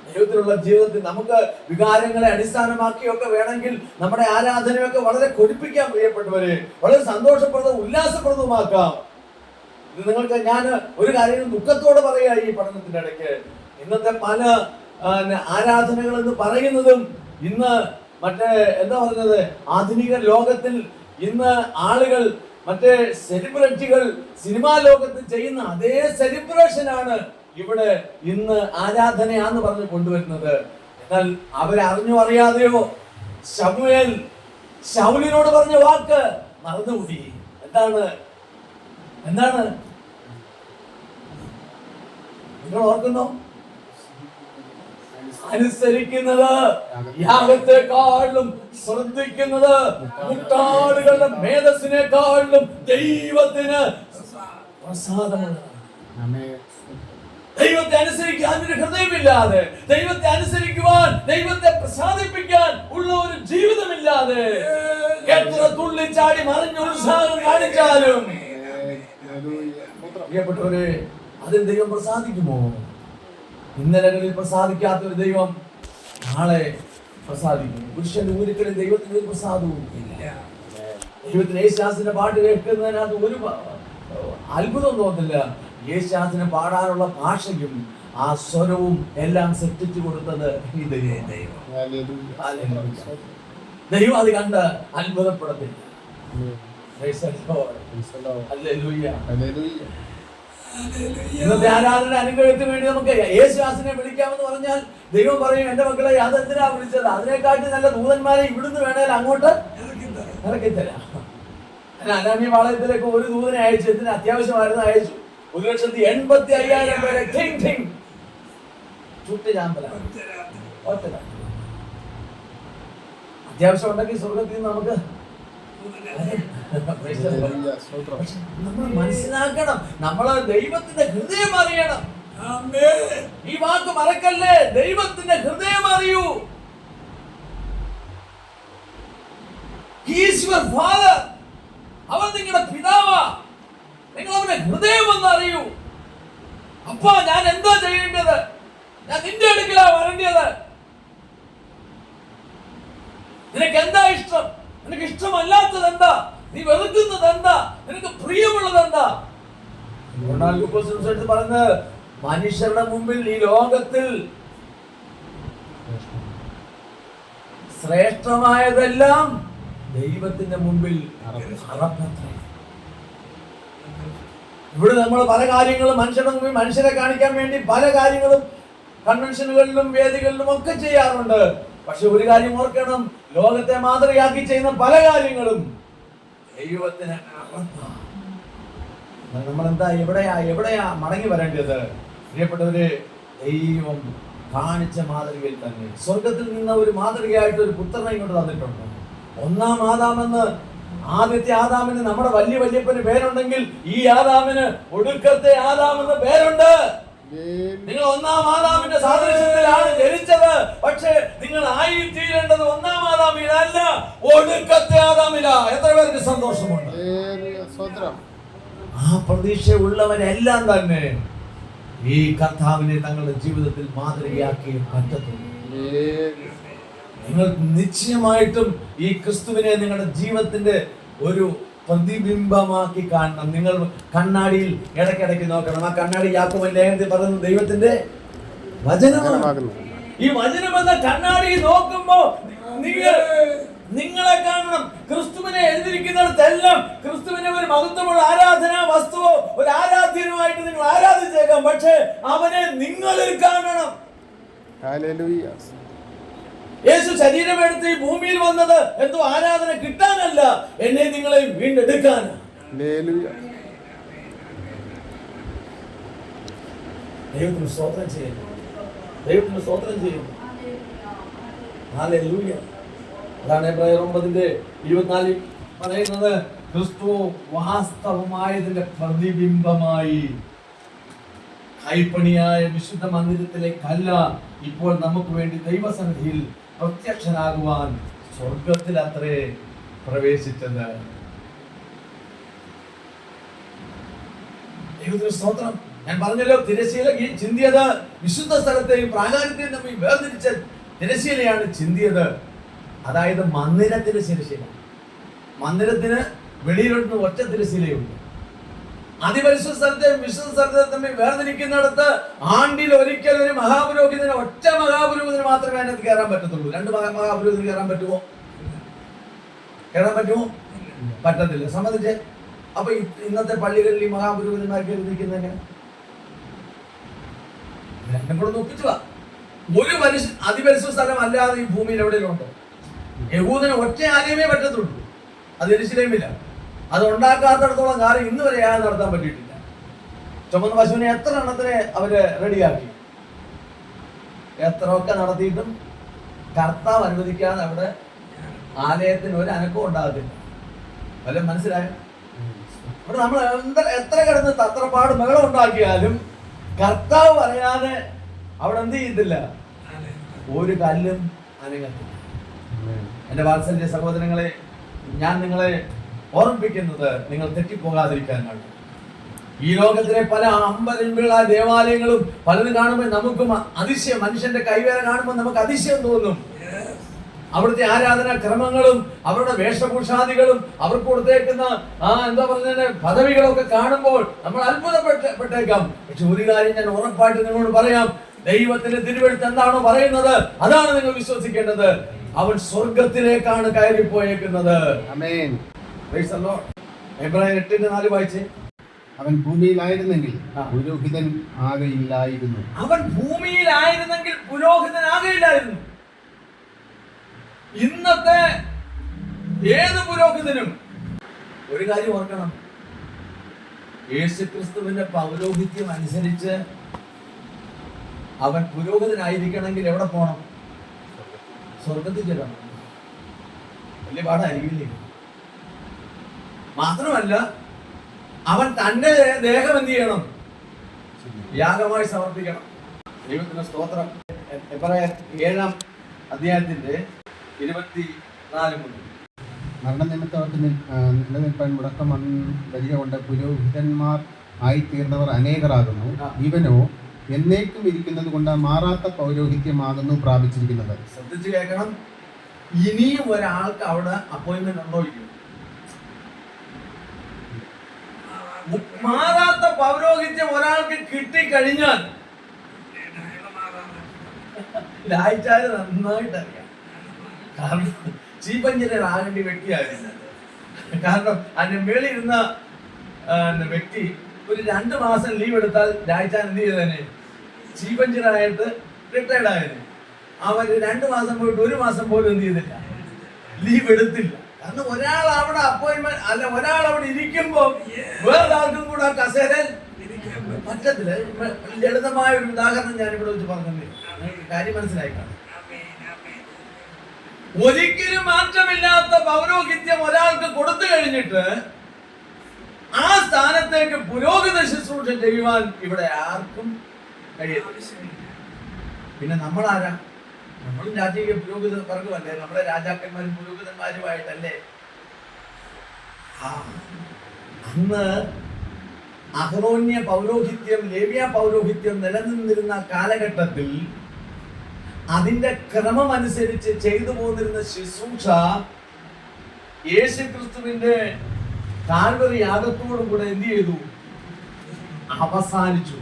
Speaker 1: ദൈവത്തിലുള്ള ജീവിതത്തിൽ നമുക്ക് വികാരങ്ങളെ അടിസ്ഥാനമാക്കിയൊക്കെ വേണമെങ്കിൽ നമ്മുടെ ആരാധനയൊക്കെ വളരെ കൊതിപ്പിക്കാൻ പ്രിയപ്പെട്ടവരെ, വളരെ സന്തോഷപ്രദവും ഉല്ലാസപ്രദവുമാക്കാം. ഇത് നിങ്ങൾക്ക് ഞാൻ ഒരു കാര്യം ദുഃഖത്തോടെ പറയാ, ഈ പഠനത്തിന്റെ ഇടയ്ക്ക് ഇന്നത്തെ പല ആരാധനകൾ എന്ന് പറയുന്നതും ഇന്ന് മറ്റേ എന്താ പറഞ്ഞത്, ആധുനിക ലോകത്തിൽ ഇന്ന് ആളുകൾ മറ്റേ സെലിബ്രിറ്റികൾ സിനിമാ ലോകത്തിൽ ചെയ്യുന്ന അതേ സെലിബ്രേഷനാണ് ഇവിടെ ഇന്ന് ആരാധനയാന്ന് പറഞ്ഞ് കൊണ്ടുവരുന്നത്. എന്നാൽ അവരറിഞ്ഞോ അറിയാതെയോ ശൗലിനോട് പറഞ്ഞ വാക്ക് മറന്നുകൂടി. എന്താണ് നിങ്ങൾ ഓർക്കുന്നോ? അനുസരിക്കുന്നത്, യാഗത്തെക്കാളും ശ്രദ്ധിക്കുന്നത്, മുട്ടാടുകളുടെ മേധസ്സിനെക്കാളും ദൈവത്തിന് പ്രസാദമുള്ളതാണ്. ദൈവത്തെ അനുസരിക്കാൻ ഒരു ഹൃദയമില്ലാതെ, ദൈവത്തെ അനുസരിക്കുവാൻ, ദൈവത്തെ പ്രസാദിപ്പിക്കാൻ ഉള്ള ഒരു ജീവിതമില്ലാതെ എത്ര തുള്ളിച്ചാടി മറിഞ്ഞ ഉത്സാഹം കാണിച്ചാലും പ്രിയപ്പെട്ടവരെ, അതിൽ ദൈവം പ്രസാദിക്കുമോ? ഇന്നലകളിൽ പ്രസാദിക്കാത്ത ഒരു ദൈവം നാളെ പ്രസാദിക്കും. പുരുഷന്റെ ഊരുക്കളിൽ ദൈവത്തിന് ഒരു പ്രസാദവും ഇല്ല. ദൈവത്തിന് യേശുദാസിന്റെ പാട്ട് കേൾക്കുന്നതിനകത്ത് ഒരു അത്ഭുതം തോന്നില്ല. യേശുദാസിന് പാടാനുള്ള ഭാഷയും ആ സ്വരവും എല്ലാം സൃഷ്ടിച്ചു കൊടുത്തത് ഈ ദൈവം. ദൈവം അത് കണ്ട് അത്ഭുതപ്പെടത്തില്ല. ഇന്നത്തെ ആരാധന അനുഗ്രഹത്തിന് വേണ്ടി നമുക്ക് യേശുദാസിനെ വിളിക്കാമെന്ന് പറഞ്ഞാൽ ദൈവം പറയും, എന്റെ മക്കളെ അതെന്തിനാ വിളിച്ചത്? അതിനെക്കാട്ടി നല്ല ദൂതന്മാരെ ഇവിടുന്ന് വേണേൽ അങ്ങോട്ട് ഇറക്കിത്തരാം. അനാമി പാളയത്തിലേക്ക് ഒരു ദൂതനെ അയച്ചു. ഇതിന് അത്യാവശ്യമായിരുന്നു, അയച്ചു. 1,85,000 പേരെ ചുട്ടുചാമ്പലാണ്. അത്യാവശ്യം ഉണ്ടെങ്കിൽ സ്വർഗത്തിൽ നിന്ന് നമുക്ക് നമ്മൾ മനസ്സിലാക്കണം, നമ്മള് ദൈവത്തിന്റെ ഹൃദയം അറിയണം. ഈ വാക്ക് മറക്കല്ലേ, ദൈവത്തിന്റെ ഹൃദയം അറിയൂ. He is your father. അവൻ നിങ്ങളുടെ പിതാവാ. നിങ്ങൾ അവന്റെ ഹൃദയം ഒന്ന് അറിയൂ. അപ്പാ, ഞാൻ എന്താ ചെയ്യേണ്ടത്? ഞാൻ നിന്റെ അടുക്കലാ വരേണ്ടത്. നിനക്ക് എന്താ ഇഷ്ടം? നിനക്ക് ഇഷ്ടമല്ലാത്തത് എന്താ? നീ വെറുക്കുന്നത് എന്താ? നിനക്ക് പ്രിയമുള്ളത് എന്താ? പറയുന്നത്, മനുഷ്യരുടെ മുമ്പിൽ ഈ ലോകത്തിൽ ശ്രേഷ്ഠമായതെല്ലാം ദൈവത്തിന്റെ മുമ്പിൽ അറപ്പത്രേ. ഇവിടെ നമ്മൾ പല കാര്യങ്ങളും മനുഷ്യരുടെ മുമ്പിൽ മനുഷ്യരെ കാണിക്കാൻ വേണ്ടി പല കാര്യങ്ങളും കൺവെൻഷനുകളിലും വേദികളിലും ഒക്കെ ചെയ്യാറുണ്ട്. പക്ഷെ ഒരു കാര്യം ഓർക്കണം, ലോകത്തെ മാതൃകയാക്കി ചെയ്യുന്ന പല കാര്യങ്ങളും ദൈവത്തിന് അറപ്പാണ്. നമ്മളെന്താ എവിടെയാ മടങ്ങി വരേണ്ടത്? പ്രിയപ്പെട്ടവര്, ദൈവം കാണിച്ച മാതൃകയിൽ തന്നെ സ്വർഗത്തിൽ നിന്ന് ഒരു മാതൃകയായിട്ട് ഒരു പുത്രനെ ഇങ്ങോട്ട് തന്നിട്ടുണ്ട്. ഒന്നാം ആദാമെന്ന്, ആദ്യത്തെ ആദാമിന് നമ്മുടെ വലിയ വല്യപ്പന് പേരുണ്ടെങ്കിൽ ഈ ആദാമിന് ഒടുക്കത്തെ ആദാമെന്ന് പേരുണ്ട്. നിങ്ങൾ ഒന്നാം ആദാമിന്റെ സാദൃശ്യത്തിലാണ് ജനിച്ചത്. പക്ഷേ നിങ്ങൾ ആയിത്തീരേണ്ടത് ഒന്നാം ആദാമിലല്ല, ഒടുക്കത്തെ ആദാമില. എത്ര പേർക്ക് സന്തോഷമുണ്ട്? ആ പ്രതീക്ഷ ഉള്ളവരെല്ലാം തന്നെ ഈ കർത്താവിനെ തങ്ങളുടെ ജീവിതത്തിൽ മാതൃകയാക്കി പറ്റത്തുള്ളൂ. നിങ്ങൾ നിശ്ചയമായിട്ടും ഈ ക്രിസ്തുവിനെ നിങ്ങളുടെ ജീവിതത്തിന്റെ ഒരു പ്രതിബിംബമാക്കി കാണണം. നിങ്ങൾ കണ്ണാടിയിൽ ഇടയ്ക്കിടയ്ക്ക് നോക്കണം. ആ കണ്ണാടി യാക്കോബ് ലേഖനത്തിൽ പറയുന്നത് ദൈവത്തിന്റെ വചനമാണ്. ഈ വചനം എന്ന കണ്ണാടി നോക്കുമ്പോ നിങ്ങളെ കാണണം. ക്രിസ്തുവിനെ എഴുതിയിരിക്കുന്നിടത്തെല്ലാം ക്രിസ്തുവിനെ ഒരു മഹത്വമുള്ള ആരാധനാ വസ്തുവോ ഒരു ആരാധ്യനുമായിട്ട് നിങ്ങൾ ആരാധിച്ചേക്കാം. പക്ഷെ അവനെ നിങ്ങളിൽ കാണണം. യേശു ശരീരമെടുത്ത് ഈ ഭൂമിയിൽ വന്നത് എന്തോ ആരാധന കിട്ടാനല്ല, എന്നെ നിങ്ങളെയും വീണ്ടെടുക്കാനാണ്. ദൈവത്തിന് സ്തോത്രം ചെയ്യുന്നു. ദൈവത്തിന് സ്തോത്രം ചെയ്യുന്നു. ഹല്ലേലൂയ. അതാണ് എബ്രായർ 9:24 പറയുന്നത്, ക്രിസ്തു വാസ്തവമായതിന്റെ പ്രതിബിംബമായി കൈപ്പണിയായ വിശുദ്ധ മന്ദിരത്തിലെ കല്ല ഇപ്പോൾ നമുക്ക് വേണ്ടി ദൈവസന്നിധിയിൽ പ്രത്യക്ഷനാകുവാൻ സ്വർഗത്തിൽ അത്രേ പ്രവേശിച്ചത്. ദൈവത്തിന് സ്തോത്രം. ഞാൻ പറഞ്ഞല്ലോ, തിരശ്ശീല ചിന്തിയത് വിശുദ്ധ സ്ഥലത്തെയും പ്രാകാരത്തെയും തമ്മിൽ വേർതിരിച്ച തിരശ്ശീലയാണ് ചിന്തിയത്. അതായത് മന്ദിരത്തിന് തിരശ്ശീല. മന്ദിരത്തിന് വെളിയിലോട്ട് ഒറ്റ തിരശ്ശീലയുണ്ട്. അതിപരിശുദ്ധ സ്ഥലത്തെയും വിശുദ്ധ സ്ഥലത്തെ തമ്മിൽ വേർതിരിക്കുന്നിടത്ത് ആണ്ടിൽ ഒരിക്കൽ ഒരു മഹാപുരോഹിതന്, ഒറ്റ മഹാപുരോഹിതന് മാത്രമേ അതിനകത്ത് കയറാൻ പറ്റത്തുള്ളൂ. 2 മഹാപുരോഹിതന് കയറാൻ പറ്റുമോ? പറ്റത്തില്ല. സമ്മതിച്ചേ? അപ്പൊ ഇന്നത്തെ പള്ളികളിൽ ഈ മഹാപുരോഹിതന്മാർ കയറിയിരിക്കുന്നത് എങ്ങനെ? രണ്ടും കൂടെ ഒപ്പിച്ചു. ഒരു അതിപരിശുദ്ധ സ്ഥലം അല്ലാതെ ഈ ഭൂമിയിൽ എവിടെയെങ്കിലും ഉണ്ടോ? യഹൂദന് ഒറ്റ ആലയമേ പറ്റത്തുള്ളൂ. അത് യെരൂശലേമില്ല. അത് ഉണ്ടാക്കാത്തടത്തോളം കാര്യം ഇന്ന് വരെ യാഗം നടത്താൻ പറ്റിയിട്ടില്ല. ചുമന്ന പശുവിനെ എത്ര എണ്ണത്തിനെ അവര് റെഡിയാക്കി? എത്രയൊക്കെ നടത്തിയിട്ടും കർത്താവ് അനുവദിക്കാതെ അവിടെ ആലയത്തിന് ഒരു അനക്കവും ഉണ്ടാകത്തില്ല. വല്ലതും മനസ്സിലായോ? അവിടെ നമ്മൾ എത്ര കിടന്ന് തത്രപ്പാട് ബഹളം ഉണ്ടാക്കിയാലും കർത്താവ് പറയാതെ അവിടെ എന്ത് ചെയ്യത്തില്ല, ഒരു കല്ലും അനങ്ങത്തില്ല. എന്റെ വാത്സല്യ സഹോദരങ്ങളെ, ഞാൻ നിങ്ങളെ ഓർമ്മിപ്പിക്കുന്നത് നിങ്ങൾ തെറ്റിപ്പോകാതിരിക്കാനാണ്. ഈ ലോകത്തിലെ പല അമ്പരമ്പുകളായ ദേവാലയങ്ങളും പലതും കാണുമ്പോൾ നമുക്കും അതിശയം, മനുഷ്യന്റെ കൈവേല കാണുമ്പോൾ നമുക്ക് അതിശയം തോന്നും. അവിടുത്തെ ആരാധനാ ക്രമങ്ങളും അവരുടെ വേഷഭൂഷാദികളും അവർക്ക് കൊടുത്തേക്കുന്ന എന്താ പറഞ്ഞ പദവികളൊക്കെ കാണുമ്പോൾ നമ്മൾ അത്ഭുതപ്പെട്ടേക്കാം. പക്ഷെ ഒരു കാര്യം ഞാൻ ഉറപ്പായിട്ട് നിങ്ങളോട് പറയാം, ദൈവത്തിന്റെ തിരുവെഴുത്ത് എന്താണോ പറയുന്നത് അതാണ് നിങ്ങൾ വിശ്വസിക്കേണ്ടത്. അവൻ സ്വർഗത്തിലേക്കാണ് കയറിപ്പോയേക്കുന്നത്. എബ്രായർ 8:4 വായിച്ചേ.
Speaker 2: അവൻ ഭൂമിയിലായിരുന്നെങ്കിൽ പുരോഹിതൻ ആകയില്ലായിരുന്നു.
Speaker 1: അവൻ ഭൂമിയിലായിരുന്നെങ്കിൽ പുരോഹിതൻ ആകയില്ലായിരുന്നു. ഇന്നത്തെ ഏത് പുരോഹിതനും ഒരു കാര്യം ഓർക്കണം, യേശുക്രിസ്തുവിന്റെ പൗരോഹിത്യം അനുസരിച്ച് അവൻ പുരോഹിതനായിരിക്കണമെങ്കിൽ എവിടെ പോകണം? സ്വർഗത്തിൽ ചെല്ലണം. വലിയ പാടായിരിക്കില്ലേ? മാത്രമല്ല അവൻ തന്റെ ദേഹം എന്ത് ചെയ്യണം? യാഗമായി സമർപ്പിക്കണം. ദൈവത്തിന് സ്തോത്രം. എബ്രായർ 7-ാം അധ്യായത്തിന്റെ 24 മുതൽ.
Speaker 2: മരണനിമിത്തം നിലനിൽപ്പാൻ മുടക്കം വരിക കൊണ്ട് പുരോഹിതന്മാർ ആയിത്തീർന്നവർ അനേകരാകുന്നു. ഇവനോ എന്നേക്കും ഇരിക്കുന്നത് കൊണ്ട് മാറാത്ത പൗരോഹിത്യമാകുന്നു പ്രാപിച്ചിരിക്കുന്നത്.
Speaker 1: ശ്രദ്ധിച്ചു കേൾക്കണം. ഇനിയും ഒരാൾക്ക് അവിടെ അപ്പോയിന്റ്മെന്റ് ഉണ്ടോ? മാറാത്ത പൗരോഹിത്യം ഒരാൾക്ക് കിട്ടിക്കഴിഞ്ഞാൽ രായിച്ചാല് നന്നായിട്ട് അറിയാം. കാരണം ചീഫ് എഞ്ചിനീയർ ആകേണ്ട വ്യക്തിയായിരുന്നു. കാരണം അതിന്റെ മേളിൽ ഇരുന്ന വ്യക്തി ഒരു 2 മാസം ലീവ് എടുത്താൽ രായിച്ചാൻ എന്ത് ചെയ്തേനെ? ചീഫ് എഞ്ചിനീയർ ആയിട്ട് റിട്ടയർഡ് ആയത്. അവർ 2 മാസം പോയിട്ട് 1 മാസം പോലും എന്ത് ചെയ്തില്ല, ലീവ് എടുത്തില്ല. കാരണം ഒരാൾ അവിടെ അപ്പോയിന്റ്മെന്റ് അല്ല, ഒരാൾ അവിടെ ഇരിക്കുമ്പോ വേറൊരാൾക്കും കൂടെ ആ കസേരയിൽ പറ്റത്തില്ല. ലളിതമായ ഒരു ഉദാഹരണം ഞാനിവിടെ വെച്ച് പറഞ്ഞില്ലേ, നിങ്ങൾക്ക് കാര്യം മനസ്സിലായി കാണും. ഒരിക്കലും മാറ്റമില്ലാത്ത പൗരോഹിത്യം ഒരാൾക്ക് കൊടുത്തു കഴിഞ്ഞിട്ട് ആ സ്ഥാനത്തേക്ക് പുരോഹിത ശുശ്രൂഷ ചെയ്യുവാൻ ഇവിടെ ആർക്കും കഴിയില്ല. പിന്നെ നമ്മളാരാ? നമ്മളും രാജകീയ പുരോഹിത വർഗമല്ലേ? നമ്മുടെ രാജാക്കന്മാരും പുരോഹിതന്മാരുമായിട്ടല്ലേ? അന്ന് അഹ്റോന്യ പൗരോഹിത്യം, ലേവ്യ പൗരോഹിത്യം നിലനിന്നിരുന്ന കാലഘട്ടത്തിൽ അതിന്റെ ക്രമം അനുസരിച്ച് ചെയ്തു പോന്നിരുന്ന ശുശ്രൂഷ യേശുക്രിസ്തുവിന്റെ കാൽവറി യാഗത്തോടും കൂടെ എന്ത് ചെയ്തു? അവസാനിച്ചു.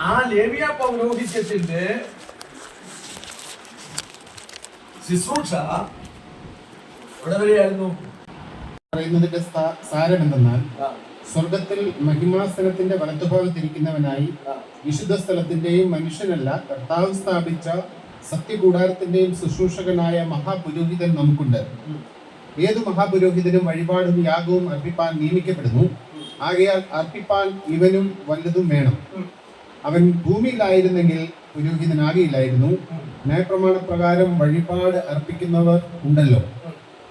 Speaker 1: ആ ലേവ്യ പൗരോഹിത്യത്തിന്റെ ശുശ്രൂഷ എവിടെ വരെയായിരുന്നു?
Speaker 2: പറയുന്നതിന്റെ സാരം എന്തെന്നാൽ, സ്വർഗത്തിൽ മഹിമാസനത്തിന്റെ വലത്തുഭാഗത്തിരിക്കുന്നവനായി വിശുദ്ധ സ്ഥലത്തിന്റെയും മനുഷ്യനല്ല കർത്താവ് സ്ഥാപിച്ച സത്യകൂടാരത്തിന്റെയും ശുശ്രൂഷകനായ മഹാപുരോഹിതൻ നമുക്കുണ്ട്. ഏതു മഹാപുരോഹിതനും വഴിപാടും യാഗവും അർപ്പിപ്പാൻ നിയമിക്കപ്പെടുന്നു. ആകയാൽ അർപ്പിപ്പാൻ ഇവനും വല്ലതും വേണം. അവൻ ഭൂമിയിലായിരുന്നെങ്കിൽ പുരോഹിതനാകയില്ലായിരുന്നു. ന്യായപ്രമാണ പ്രകാരം വഴിപാട് അർപ്പിക്കുന്നവർ ഉണ്ടല്ലോ.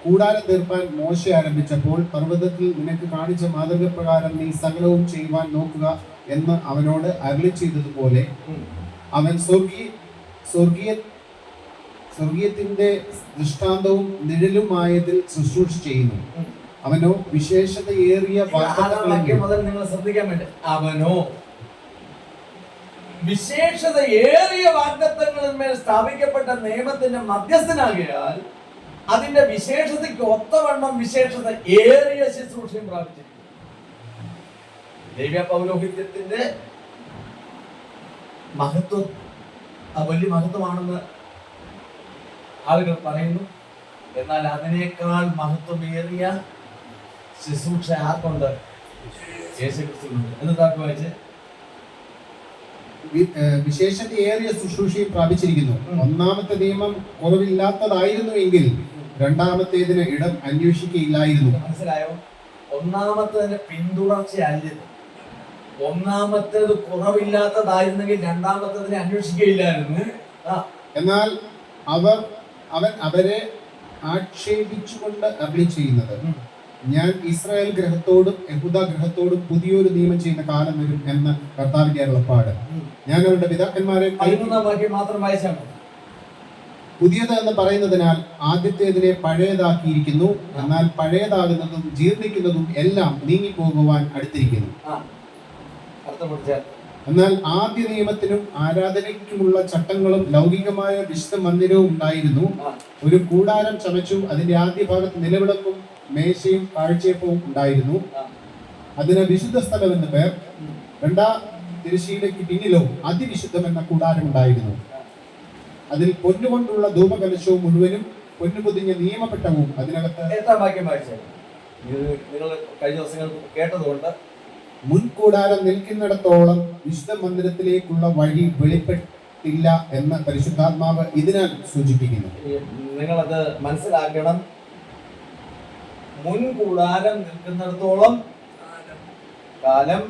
Speaker 2: കൂടാരം തീർപ്പാൻ മോശെ ആരംഭിച്ചപ്പോൾ പർവ്വതത്തിൽ നിനക്ക് കാണിച്ച മാതൃക പ്രകാരം നീ സകലവും ചെയ്യുവാൻ നോക്കുക എന്ന് അവനോട് അരുളി ചെയ്തതുപോലെ അവൻ സ്വർഗീയത്തിന്റെ ദൃഷ്ടാന്തവും നിഴലുമായതിൽ ശുശ്രൂഷ ചെയ്യുന്നു. അവനോ വിശേഷതയേറിയ
Speaker 1: നിങ്ങൾ ശ്രദ്ധിക്കാൻ വേണ്ടി, അവനോ വിശേഷതയേറിയ വാഗ്ദത്തങ്ങളിന്മേൽ സ്ഥാപിക്കപ്പെട്ട നിയമത്തിന്റെ മധ്യസ്ഥനാകിയാൽ അതിന്റെ വിശേഷതയ്ക്ക് ഒത്തവണ്ണം വിശേഷത ഏറിയ ശുശ്രൂഷയും പ്രാപിച്ചിരിക്കുന്നു. ലേവ്യ പൗരോഹിത്യത്തിന്റെ മഹത്വം വലിയ മഹത്വമാണെന്ന് ആളുകൾ പറയുന്നു. എന്നാൽ അതിനേക്കാൾ മഹത്വമേറിയ ശുശ്രൂഷ ആർക്കുണ്ട്? യേശുക്രിസ്തുവിനുണ്ട്. എന്താ വായിച്ചേ?
Speaker 2: വിശേഷതയേറിയ ശുശ്രൂഷയും പ്രാപിച്ചിരിക്കുന്നു. ഒന്നാമത്തെ നിയമം കുറവില്ലാത്തതായിരുന്നു എങ്കിൽ രണ്ടാമത്തേതിന് ഇടം അന്വേഷിക്കയില്ലായിരുന്നു.
Speaker 1: മനസ്സിലായോ? ഒന്നാമത്തേതിന്റെ പിന്തുടർച്ചയല്ല. ഒന്നാമത്തേത് കുറവില്ലാത്തതായിരുന്നെങ്കിൽ രണ്ടാമത്തതിനെ അന്വേഷിക്കുകയില്ലായിരുന്നു.
Speaker 2: എന്നാൽ അവൻ അവരെ ആക്ഷേപിച്ചുകൊണ്ട് അരുളി ചെയ്യുന്നത്, ഞാൻ ഇസ്രായേൽ ഗ്രഹത്തോടും യഹൂദ ഗ്രഹത്തോടും പുതിയൊരു നിയമം ചെയ്യുന്ന കാലം വരും എന്ന കർത്താവിന്റെ അരുളപ്പാട്. ഞാൻ അവരുടെ പിതാക്കന്മാരെ
Speaker 1: മാത്രം വായിച്ചാൽ മതി.
Speaker 2: പുതിയത് എന്ന് പറയുന്നതിനാൽ ആദ്യത്തേതിനെ പഴയതാക്കിയിരിക്കുന്നു, എന്നാൽ പഴയതാകുന്നതും ജീർണിക്കുന്നതും എല്ലാം നീങ്ങിപ്പോകുവാൻ അടുത്തിരിക്കുന്നു. എന്നാൽ ആദ്യ നിയമത്തിനും ആരാധനയ്ക്കുമുള്ള ചട്ടങ്ങളും ലൗകികമായ വിശുദ്ധ മന്ദിരവും ഉണ്ടായിരുന്നു. ഒരു കൂടാരം ചമച്ചു, അതിന്റെ ആദ്യ ഭാഗത്ത് നിലവിളക്കും മേശയും കാഴ്ചയപ്പവും ഉണ്ടായിരുന്നു. അതിന് വിശുദ്ധ സ്ഥലം എന്ന് പേർ. രണ്ടാം തിരശ്ശീലയ്ക്ക് പിന്നിലോ അതിവിശുദ്ധം എന്ന കൂടാരം ഉണ്ടായിരുന്നു. അതിൽ പൊന്നുകൊണ്ടുള്ള ധൂപകലശവും മുഴുവനും പൊന്നു പൊതിഞ്ഞ നിയമപ്പെട്ടവും അതിനകത്ത്.
Speaker 1: നിങ്ങൾ കഴിഞ്ഞ ദിവസങ്ങൾ കേട്ടതുകൊണ്ട്,
Speaker 2: മുൻകൂടാരം നിൽക്കുന്നിടത്തോളം വിശുദ്ധ മന്ദിരത്തിലേക്കുള്ള വഴി വെളിപ്പെട്ടില്ല എന്ന് പരിശുദ്ധാത്മാവ് ഇതിനാൽ സൂചിപ്പിക്കുന്നു.
Speaker 1: നിങ്ങളത് മനസ്സിലാക്കണം. മുൻകൂടാരം നിൽക്കുന്നിടത്തോളം കാലം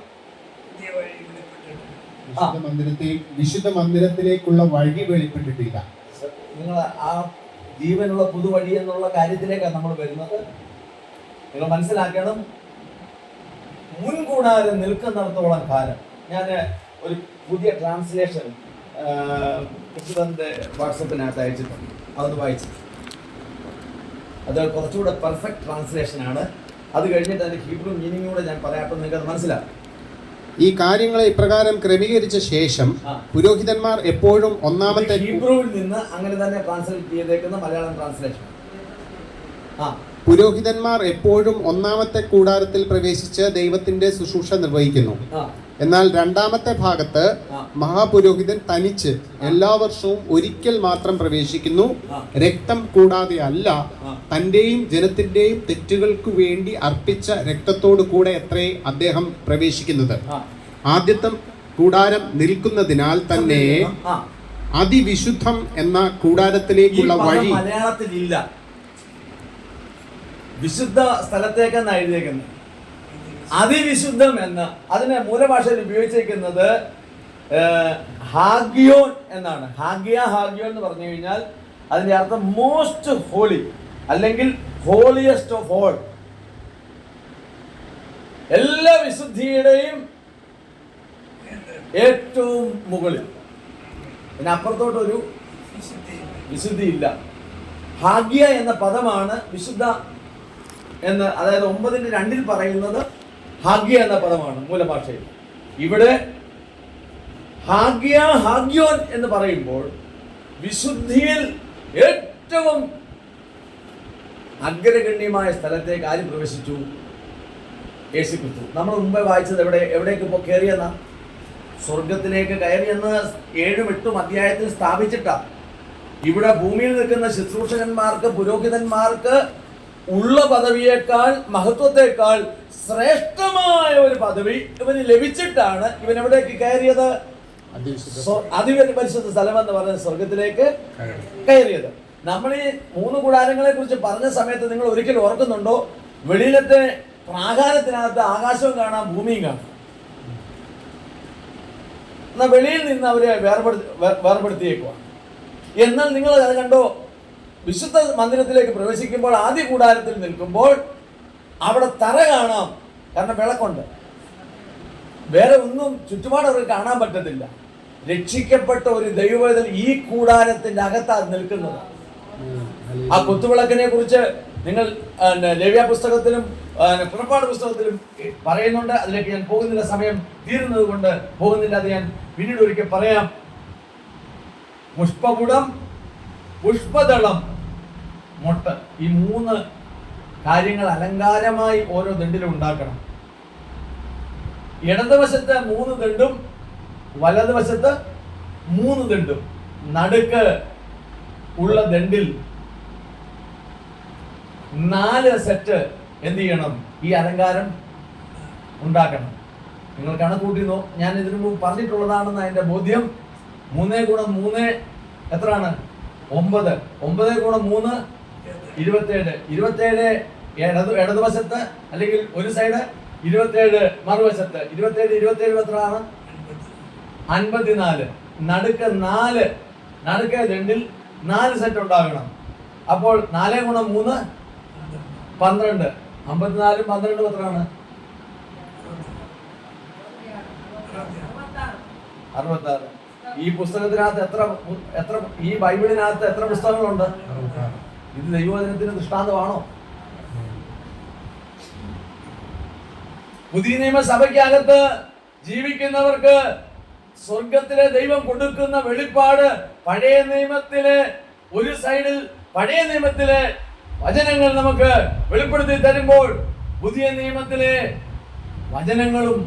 Speaker 2: വിശുദ്ധ മന്ദിരത്തിലേക്കുള്ള വഴി വെളിപ്പെട്ടിട്ടില്ല.
Speaker 1: നിങ്ങൾ ആ ജീവനുള്ള പുതുവഴി എന്നുള്ള കാര്യത്തിലേക്കാണ് നമ്മൾ വരുന്നത്. നിങ്ങൾ മനസ്സിലാക്കണം, മുൻകൂടാരം നിൽക്കുന്നിടത്തോളം കാലം. ഞാൻ ഒരു പുതിയ ട്രാൻസ്ലേഷൻ പ്രസിഡന്റ് വാട്സപ്പിനകത്ത് അയച്ചിട്ടുണ്ട്, അതൊന്ന് വായിച്ചു. അത് കുറച്ചുകൂടെ പെർഫെക്റ്റ് ട്രാൻസ്ലേഷൻ ആണ്. അത് കഴിഞ്ഞിട്ട് അതിന്റെ ഹീബ്രു മീനിങ് കൂടെ ഞാൻ പറയാം, അപ്പോൾ നിങ്ങൾക്ക് അത് മനസ്സിലാവും.
Speaker 2: ഈ കാര്യങ്ങളെ ഇപ്രകാരം ക്രമീകരിച്ച ശേഷം പുരോഹിതന്മാർ എപ്പോഴും ഒന്നാമത്തെ
Speaker 1: ഹീബ്രുവിൽ നിന്ന് അങ്ങനെ തന്നെ ട്രാൻസ്ലേറ്റ് ചെയ്തേക്കുന്ന മലയാളം ട്രാൻസ്ലേഷൻ.
Speaker 2: പുരോഹിതന്മാർ എപ്പോഴും ഒന്നാമത്തെ കൂടാരത്തിൽ പ്രവേശിച്ച് ദൈവത്തിന്റെ ശുശ്രൂഷ നിർവഹിക്കുന്നു. എന്നാൽ രണ്ടാമത്തെ ഭാഗത്ത് മഹാപുരോഹിതൻ തനിച്ച് എല്ലാ വർഷവും ഒരിക്കൽ മാത്രം പ്രവേശിക്കുന്നു. രക്തം കൂടാതെ അല്ല, തന്റെയും ജനത്തിന്റെയും തെറ്റുകൾക്ക് വേണ്ടി അർപ്പിച്ച രക്തത്തോടു കൂടെ അത്രേ അദ്ദേഹം പ്രവേശിക്കുന്നത്. ആദ്യത്തെ കൂടാരം നിൽക്കുന്നതിനാൽ തന്നെ അതിവിശുദ്ധം എന്ന കൂടാരത്തിലേക്കുള്ള വഴി
Speaker 1: മലയാളത്തിലില്ല. വിശുദ്ധ സ്ഥലത്തേക്കെന്ന് എഴുതിയേക്കുന്നത് അതിവിശുദ്ധം എന്ന്. അതിനെ മൂലഭാഷയിൽ ഉപയോഗിച്ചിരിക്കുന്നത് ഹാഗിയോൻ എന്നാണ്. ഹാഗിയോൻ എന്ന് പറഞ്ഞു കഴിഞ്ഞാൽ അതിന്റെ അർത്ഥം മോസ്റ്റ് ഹോളി അല്ലെങ്കിൽ ഹോളിയസ്റ്റ് ഓഫ് ഓൾ. എല്ലാ വിശുദ്ധിയുടെയും ഏറ്റവും മുകളിൽ. പിന്നെ അപ്പുറത്തോട്ടൊരു വിശുദ്ധി ഇല്ല. ഹാഗിയ എന്ന പദമാണ് വിശുദ്ധ എന്ന്, അതായത് 9:2 പറയുന്നത് ഹാഗ്യ എന്ന പദമാണ് മൂലഭാഷയിൽ. ഇവിടെ ഹാഗ്യോൻ എന്ന് പറയുമ്പോൾ വിശുദ്ധിയിൽ ഏറ്റവും അഗ്രഗണ്യമായ സ്ഥലത്തേക്ക് ആര് പ്രവേശിച്ചു? യേശുക്രിസ്തു. നമ്മൾ മുമ്പേ വായിച്ചത് എവിടേക്ക് ഇപ്പോൾ കയറിയെന്ന? സ്വർഗത്തിലേക്ക് കയറിയെന്ന് 7-8 അധ്യായത്തിൽ സ്ഥാപിച്ചിട്ടാ. ഇവിടെ ഭൂമിയിൽ നിൽക്കുന്ന ശുശ്രൂഷകന്മാർക്ക്, പുരോഹിതന്മാർക്ക് ഉള്ള പദവിയേക്കാൾ, മഹത്വത്തെക്കാൾ ശ്രേഷ്ഠമായ ഒരു പദവി ഇവന് ലഭിച്ചിട്ടാണ് ഇവൻ എവിടേക്ക് കയറിയത്? അതിപരിശുദ്ധ സ്ഥലം എന്ന് പറഞ്ഞ സ്വർഗത്തിലേക്ക് കയറിയത്. നമ്മൾ ഈ 3 കൂടാരങ്ങളെ കുറിച്ച് പറഞ്ഞ സമയത്ത് നിങ്ങൾ ഒരിക്കലും ഓർക്കുന്നുണ്ടോ? വെളിയിലത്തെ പ്രാകാരത്തിനകത്ത് ആകാശവും കാണാം, ഭൂമിയും കാണാം. എന്നാൽ വെളിയിൽ നിന്ന് അവരെ വേർപെടുത്തിയേക്കുവാണ്. എന്നാൽ നിങ്ങൾ അത് കണ്ടോ? വിശുദ്ധ മന്ദിരത്തിലേക്ക് പ്രവേശിക്കുമ്പോൾ ആദ്യ കൂടാരത്തിൽ നിൽക്കുമ്പോൾ അവിടെ തറ കാണാം, കാരണം വിളക്കുണ്ട്. വേറെ ഒന്നും ചുറ്റുപാട് അവർക്ക് കാണാൻ പറ്റത്തില്ല. രക്ഷിക്കപ്പെട്ട ഒരു ദൈവവേദന ഈ കൂടാരത്തിന്റെ അകത്താണ് നിൽക്കുന്നത്. ആ കുത്തുവിളക്കിനെ കുറിച്ച് നിങ്ങൾ ലേവ്യ പുസ്തകത്തിലും പുറപ്പാട് പുസ്തകത്തിലും പറയുന്നുണ്ട്. അതിലേക്ക് ഞാൻ പോകുന്നില്ല, സമയം തീരുന്നത് കൊണ്ട് പോകുന്നില്ല. അത് ഞാൻ പിന്നീട് ഒരിക്കൽ പറയാം. പുഷ്പകുടം, പുഷ്പദളം, മൊട്ട്, ഈ 3 കാര്യങ്ങൾ അലങ്കാരമായി ഓരോ ദണ്ഡിലും ഉണ്ടാക്കണം. ഇടതുവശത്ത് 3 ദണ്ടും വലതുവശത്ത് 3 ദണ്ടും. നടുക്ക് ഉള്ള ദണ്ടിൽ 4 സെറ്റ് എന്ത് ചെയ്യണം? ഈ അലങ്കാരം ഉണ്ടാക്കണം. നിങ്ങൾ കണക്കൂട്ടിന്നോ? ഞാൻ ഇതിനു മുമ്പ് പറഞ്ഞിട്ടുള്ളതാണെന്ന് അതിന്റെ ബോധ്യം. 3 × 3 എത്രയാണ്? 9. 9 × 3 27. 27 ഇടതുവശത്ത് അല്ലെങ്കിൽ ഒരു സൈഡ് 27 മറുവശത്ത് 27 എത്രയാണ്? 54. നടുക്ക് 4, നടുക്ക് 2-ൽ 4 സെറ്റ് ഉണ്ടാകണം. അപ്പോൾ 4 ഗുണം 3 12. 54 12 എത്രയാണ്? 66. ഈ പുസ്തകത്തിനകത്ത് എത്ര ഈ ബൈബിളിനകത്ത് എത്ര പുസ്തകങ്ങളുണ്ട്? ഇത് ദൈവവചനത്തിന് ദൃഷ്ടാന്തമാണോ? പുതിയ നിയമസഭയ്ക്കകത്ത് ജീവിക്കുന്നവർക്ക് സ്വർഗത്തിലെ ദൈവം കൊടുക്കുന്ന വെളിപ്പാട് പഴയ നിയമത്തിലെ ഒരു സൈഡിൽ പഴയ നിയമത്തിലെ വചനങ്ങൾ നമുക്ക് വെളിപ്പെടുത്തി തരുമ്പോൾ പുതിയ നിയമത്തിലെ വചനങ്ങളും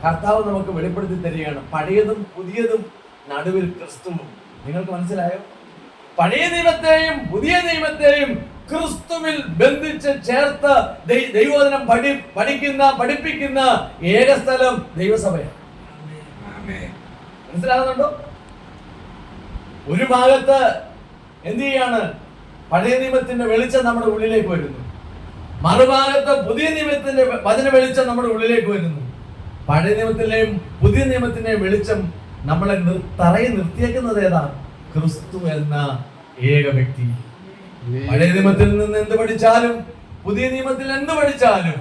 Speaker 1: കർത്താവ് നമുക്ക് വെളിപ്പെടുത്തി തരികയാണ്. പഴയതും പുതിയതും നടുവിൽ ക്രിസ്തുവും. നിങ്ങൾക്ക് മനസ്സിലായോ? പഴയ നിയമത്തെയും പുതിയ നിയമത്തെയും ക്രിസ്തുവിൽ ബന്ധിച്ച് ചേർത്ത് ദൈവവചനം പഠിപ്പിക്കുന്ന ഏക സ്ഥലം ദൈവസഭയാണ്. മനസ്സിലാകുന്നുണ്ടോ? ഒരു ഭാഗത്ത് എന്ത് ചെയ്യാണ്? പഴയ നിയമത്തിന്റെ വെളിച്ചം നമ്മുടെ ഉള്ളിലേക്ക് വരുന്നു. മറുഭാഗത്ത് പുതിയ നിയമത്തിന്റെ വചന വെളിച്ചം നമ്മുടെ ഉള്ളിലേക്ക് വരുന്നു. പഴയ നിയമത്തിലെയും പുതിയ നിയമത്തിന്റെയും വെളിച്ചം നമ്മളെ തറയിൽ നിർത്തിയേക്കുന്നത് ഏതാ? ക്രിസ്തു എന്ന ഏക വ്യക്തി. പഴയ നിയമത്തിൽ നിന്ന് എന്ത് പഠിച്ചാലും പുതിയ നിയമത്തിൽ എന്ത് പഠിച്ചാലും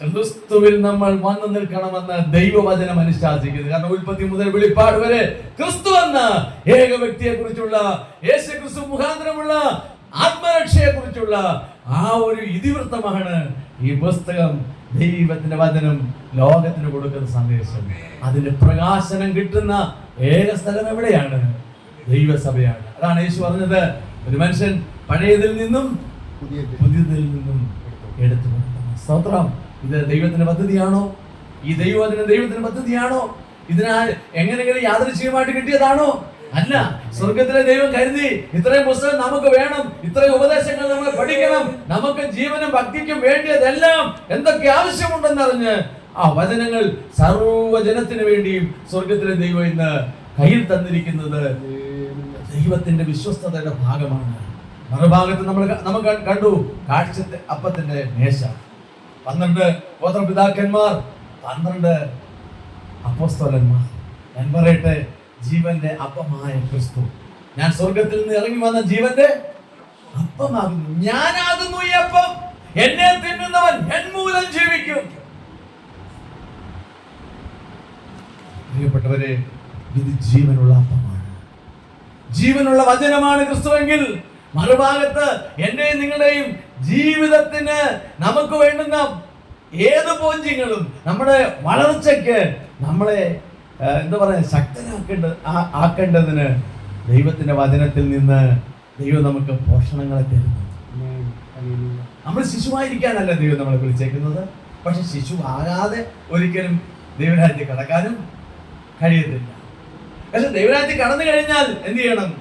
Speaker 1: ക്രിസ്തുവിൽ നമ്മൾ വന്നു നിൽക്കണമെന്ന് ദൈവവചനം അനുശാസിക്കുന്നത്. കാരണം ഉൽപ്പത്തി മുതൽ വെളിപ്പാട് വരെ ക്രിസ്തു എന്ന ഏക വ്യക്തിയെ കുറിച്ചുള്ള, യേശു ക്രിസ്തു മുഖാന്തരമുള്ള ആത്മരക്ഷയെ കുറിച്ചുള്ള ആ ഒരു ഇതിവൃത്തമാണ് ഈ പുസ്തകം. ദൈവത്തിന്റെ വചനം ലോകത്തിന് കൊടുക്കുന്ന സന്ദേശം. അതിന് പ്രകാശനം കിട്ടുന്ന ഏക സ്ഥലം എവിടെയാണ്? ദൈവസഭയാണ്. അതാണ് യേശു പറഞ്ഞത്, ഒരു മനുഷ്യൻ പഴയതിൽ നിന്നും പുതിയതിൽ നിന്നും എടുത്തു. സ്തോത്രം. ഇത് ദൈവത്തിന്റെ പദ്ധതിയാണോ? ഈ ദൈവവചനം ദൈവത്തിന്റെ പദ്ധതിയാണോ? ഇതിനാൽ എങ്ങനെയെങ്കിലും യാദൃശ്ചികമായിട്ട് കിട്ടിയതാണോ? അല്ല. സ്വർഗത്തിലെ ദൈവം കരുതി ഇത്രയും പുസ്തകം നമുക്ക് വേണം, ഇത്രയും ഉപദേശങ്ങൾ നമ്മൾ പഠിക്കണം, നമുക്ക് ജീവനും ഭക്തിക്കും വേണ്ടിയതെല്ലാം എന്തൊക്കെ ആവശ്യമുണ്ടെന്നറിഞ്ഞ് ആ വചനങ്ങൾ സർവ്വജനത്തിന് വേണ്ടിയും സ്വർഗത്തിലെ ദൈവം ഇന്ന് കയ്യിൽ തന്നിരിക്കുന്നത് ദൈവത്തിന്റെ വിശ്വസ്തതയുടെ ഭാഗമാണ്. മറുഭാഗത്ത് നമ്മൾ കണ്ടു കാഴ്ചത്തെ അപ്പത്തിന്റെ മേശ. 12 ഗോത്രപിതാക്കന്മാർ, 12 അപ്പോസ്തലന്മാർ. ഞാൻ പറയട്ടെ, ജീവന്റെ അപ്പമായ ക്രിസ്തു, ഞാൻ സ്വർഗത്തിൽ നിന്ന് ഇറങ്ങി വന്ന ജീവന്റെ അപ്പമാകുന്നു. ഞാനാകുന്നു ഈ അപ്പം, എന്നെ തിന്നുന്നവൻ എൻ മൂലം ജീവിക്കും. പ്രിയപ്പെട്ടവരെ, ഇത് ജീവനുള്ള അപ്പമാണ്, ജീവനുള്ള വചനമാണ് ക്രിസ്തുവെങ്കിൽ മറുഭാഗത്ത് എന്റെയും നിങ്ങളുടെയും ജീവിതത്തിന് നമുക്ക് വേണ്ടുന്ന ഏത് പോഞ്ചിങ്ങളും നമ്മുടെ വളർച്ചയ്ക്ക് നമ്മളെ എന്താ പറയാ ആക്കേണ്ടതിന് ദൈവത്തിന്റെ വചനത്തിൽ നിന്ന് ദൈവം നമുക്ക് പോഷണങ്ങളെ തരുന്നു. നമ്മൾ ശിശുവായിരിക്കാനല്ല ദൈവം നമ്മളെ വിളിച്ചേക്കുന്നത്. പക്ഷെ ശിശു ആകാതെ ഒരിക്കലും ദൈവരാജ്യത്തിൽ കടക്കാനും കഴിയത്തില്ല. പക്ഷെ ദൈവരാജ്യത്തിൽ കടന്നു കഴിഞ്ഞാൽ എന്ത് ചെയ്യണം?